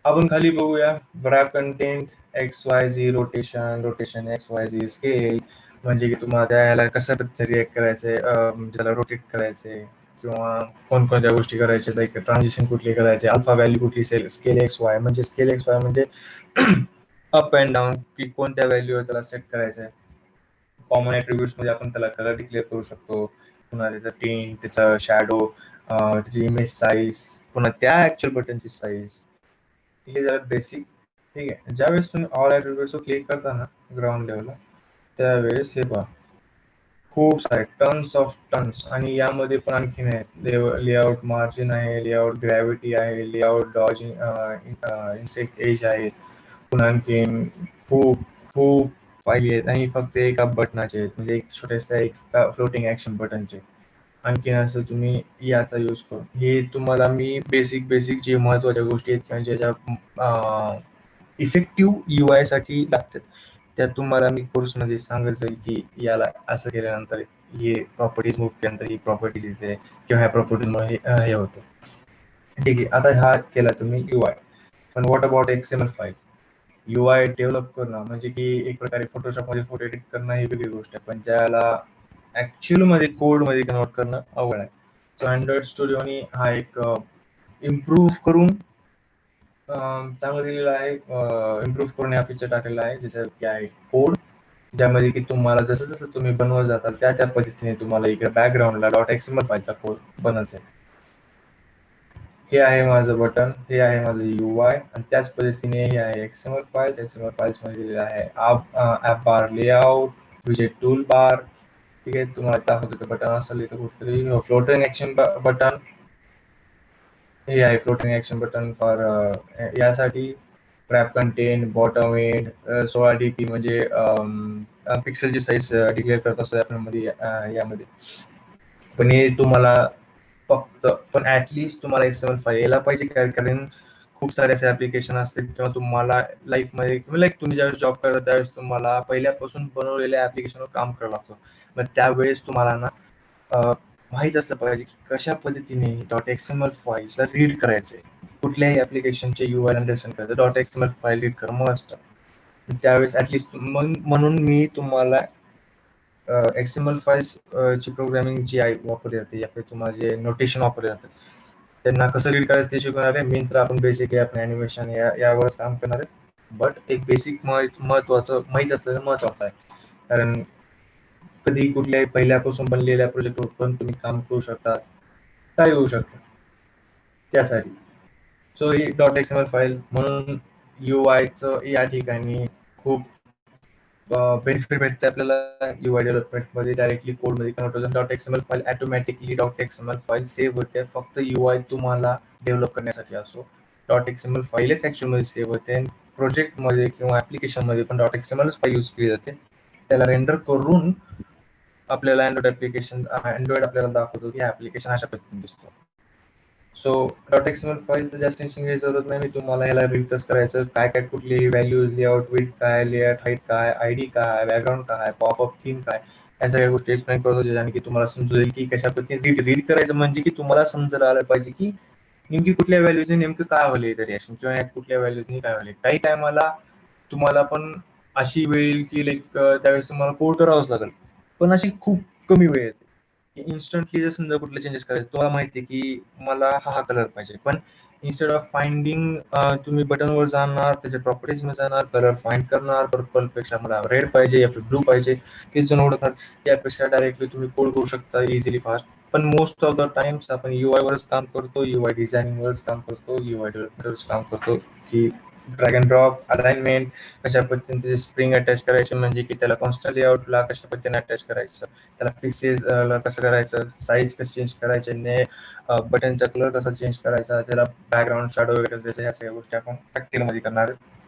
S1: आपण खाली बघूया. Wrap content XYZ rotation, rotation XYZ scale, म्हणजे की तुम्हाला त्याला कसं रिॲक्ट करायचंय, म्हणजे त्याला रोटेट करायचंय किंवा कोणकोणत्या गोष्टी करायच्या, लाईक ट्रान्झिशन कुठली करायचे, अल्फा व्हॅल्यू कुठली, स्केल XY म्हणजे स्केल XY म्हणजे अप अँड डाऊन की कोणत्या व्हॅल्यूवर त्याला सेट करायचंय. कॉमन ऍट्रिब्यूट्स मध्ये आपण त्याला कलर डिक्लेअर करू शकतो, पुन्हा त्याचा टिंट, त्याचा शॅडो, त्याची इमेज साईज, पुन्हा त्या ऍक्च्युअल बटनची साईज. हे झालं बेसिक. ठीक आहे. ज्यावेळेस तुम्ही ऑल ऍट्रिब्यूट्स क्लिक करता ना ग्राउंड लेवलला, त्यावेळेस हे पहा खूप सारे टन्स ऑफ टन्स, आणि यामध्ये पण आणखीन आहेत. लेआउट मार्जिन आहे, लेआउट ग्रॅव्हिटी आहे, लेआउट डॉज इन्सेक्ट एज आहे, पुन्हा आणखीन खूप खूप पाहिजे आहेत आणि फक्त एका बटनाचे आहेत, म्हणजे एक छोट्याशा एक फ्लोटिंग ऍक्शन बटनचे. आणखीन असं तुम्ही याचा यूज करून हे तुम्हाला मी बेसिक बेसिक जे महत्वाच्या गोष्टी आहेत किंवा ज्याच्या इफेक्टिव्ह UI साठी लागतात त्या तुम्हाला मी कोर्समध्ये सांगत जाईल की याला असं केल्यानंतर हे प्रॉपर्टीज मूव्ह केल्यानंतर ही प्रॉपर्टीज येते किंवा ह्या प्रॉपर्टीजमुळे हे होतं. ठीक आहे. आता हा केला तुम्ही UI, पण what about XML file. UI develop करणं म्हणजे की एक प्रकारे फोटोशॉपमध्ये फोटो एडिट करणं ही वेगळी गोष्ट आहे, पण ज्याला ऍक्च्युअल मध्ये कोड मध्ये कन्वर्ट करणं अवघड आहे. सो अँड्रॉइड स्टुडिओनी हा एक इम्प्रूव्ह करून चांगलं दिलेलं आहे. इम्प्रूव्ह करून हा फीचर टाकलेला आहे ज्याच्यात की आहे कोड, ज्यामध्ये की तुम्हाला जसं जसं तुम्ही बनवत जाताल त्या त्या पद्धतीने तुम्हाला इकडे बॅकग्राऊंडला .xml फाईलचा कोड बनवायचा आहे. हे आहे माझं बटन, हे आहे माझं UI, आणि त्याच पद्धतीने हे आहे XML फाइल्स. XML फाइल्स मध्ये दिलेलं आहे ॲप बार लेआउट, विजेट टूल बार. ठीक आहे. तुम्हाला दाखवतो बटन असेल इथं कुठेतरी फ्लोटिंग ऍक्शन बटन. हे आहे फ्लोटिंग ऍक्शन बटन फॉर यासाठी wrap content bottom end 16 dp म्हणजे पिक्सेलची साईज डिक्लेअर करत असतो यामध्ये यामध्ये. पण हे तुम्हाला फक्त पण ऍटलिस्ट तुम्हाला XML फाईल यायला पाहिजे, कारण खूप सारे असे ऍप्लिकेशन असतील किंवा तुम्हाला लाईफमध्ये किंवा लाईक तुम्ही ज्यावेळेस जॉब करता त्यावेळेस तुम्हाला पहिल्यापासून बनवलेल्या ऍप्लिकेशनवर काम करावं लागतं. मग त्यावेळेस तुम्हाला ना माहीत असलं पाहिजे की कशा पद्धतीने .xml फाईल्सला रीड करायचंय. कुठल्याही ऍप्लिकेशनचे UI अंडरस्टँड करायचं .xml फाईल रीड करणं मस्ट. त्यावेळेस ऍटलिस्ट म्हणून मी तुम्हाला XML फाईल्स ची प्रोग्रामिंग जी आहे वापरली जाते या तुम्हाला जे नोटेशन वापरले जातात त्यांना कसं रीड करायचं ते शिकवणार आहे. मेन तर आपण बेसिक आपण ॲनिमेशन यावरच काम करणार आहे, बट एक बेसिक महत्वाचं माहीत असलेलं महत्वाचं आहे, कारण कधी कुठल्याही पहिल्यापासून बनलेल्या प्रोजेक्टवर पण तुम्ही काम करू शकता, काय होऊ शकतं त्यासाठी. सो ही .xml फाईल म्हणून UIचं या ठिकाणी खूप बेनिफिट भेटते आपल्याला. UI डेव्हलपमेंट मध्ये डायरेक्टली कोड मध्ये कन्वर्ट होतं. .xml file automatically .xml file save होते. फक्त UI तुम्हाला डेव्हलप करण्यासाठी असो. .xml फाईलच ऍक्च्युअल मध्ये सेव्ह होते. प्रोजेक्ट मध्ये किंवा ऍप्लिकेशन मध्ये पण .xml फाईल यूज केली जाते. त्याला रेंडर करून आपल्याला अँड्रॉइड आपल्याला दाखवतो की ऍप्लिकेशन अशा पद्धतीने दिसतो. सो .xml फाईलचं जास्त टेन्शन घ्यायची जरूरत नाही. मी तुम्हाला ह्याला रीड कसं करायचं, काय काय कुठली व्हॅल्यूज, लेआउट विड्थ काय, लेआउट हाईट काय, आयडी काय, बॅकग्राऊंड काय, पॉपअप थीम काय, या सगळ्या गोष्टी एक्सप्लेन करतो, ज्याने की तुम्हाला समजेल की कशा पद्धतीने रीड करायचं, म्हणजे की तुम्हाला समजायला आलं पाहिजे की नेमकी कुठल्या व्हॅल्यूजने नेमकं काय व्हायला इथं रिॲक्शन किंवा कुठल्या व्हॅल्यूजने काय व्हायला. काही टायमाला तुम्हाला पण अशी वेळ येईल की लाईक त्यावेळेस तुम्हाला कोड करावंच लागेल, पण अशी खूप कमी वेळ येते. इन्स्टंटली जर समजा कुठले चेंजेस करायचे, तुम्हाला माहिती आहे की मला हा कलर पाहिजे, पण इन्स्टेड ऑफ फाइंडिंग तुम्ही बटनवर जाणार, त्याच्या प्रॉपर्टीज मध्ये जाणार, कलर फाइंड करणार, पर्पल पेक्षा मला रेड पाहिजे या ब्लू पाहिजे, तेच जण ओळखणार. यापेक्षा डायरेक्टली तुम्ही कोड करू शकता इझिली फास्ट. पण मोस्ट ऑफ द टाइम्स आपण UI वरच काम करतो, UI डिझायनिंग वरच काम करतो, UI डेव्हलपमेंट वरच काम करतो की ड्रॅग अँड ड्रॉप, अलाइनमेंट, कशा पद्धतीने स्प्रिंग अटॅच करायचे म्हणजे की त्याला कॉन्स्टंट लेआउटला कशा पद्धतीने अटॅच करायचं, त्याला पिक्सेस कसं करायचं, साईज कसं चेंज करायचे, बटनचा कलर कसा चेंज करायचा, त्याला बॅकग्राऊंड शॅडो वगैरे कसं द्यायचं, ह्या सगळ्या गोष्टी आपण प्रॅक्टिकलमध्ये करणार आहे.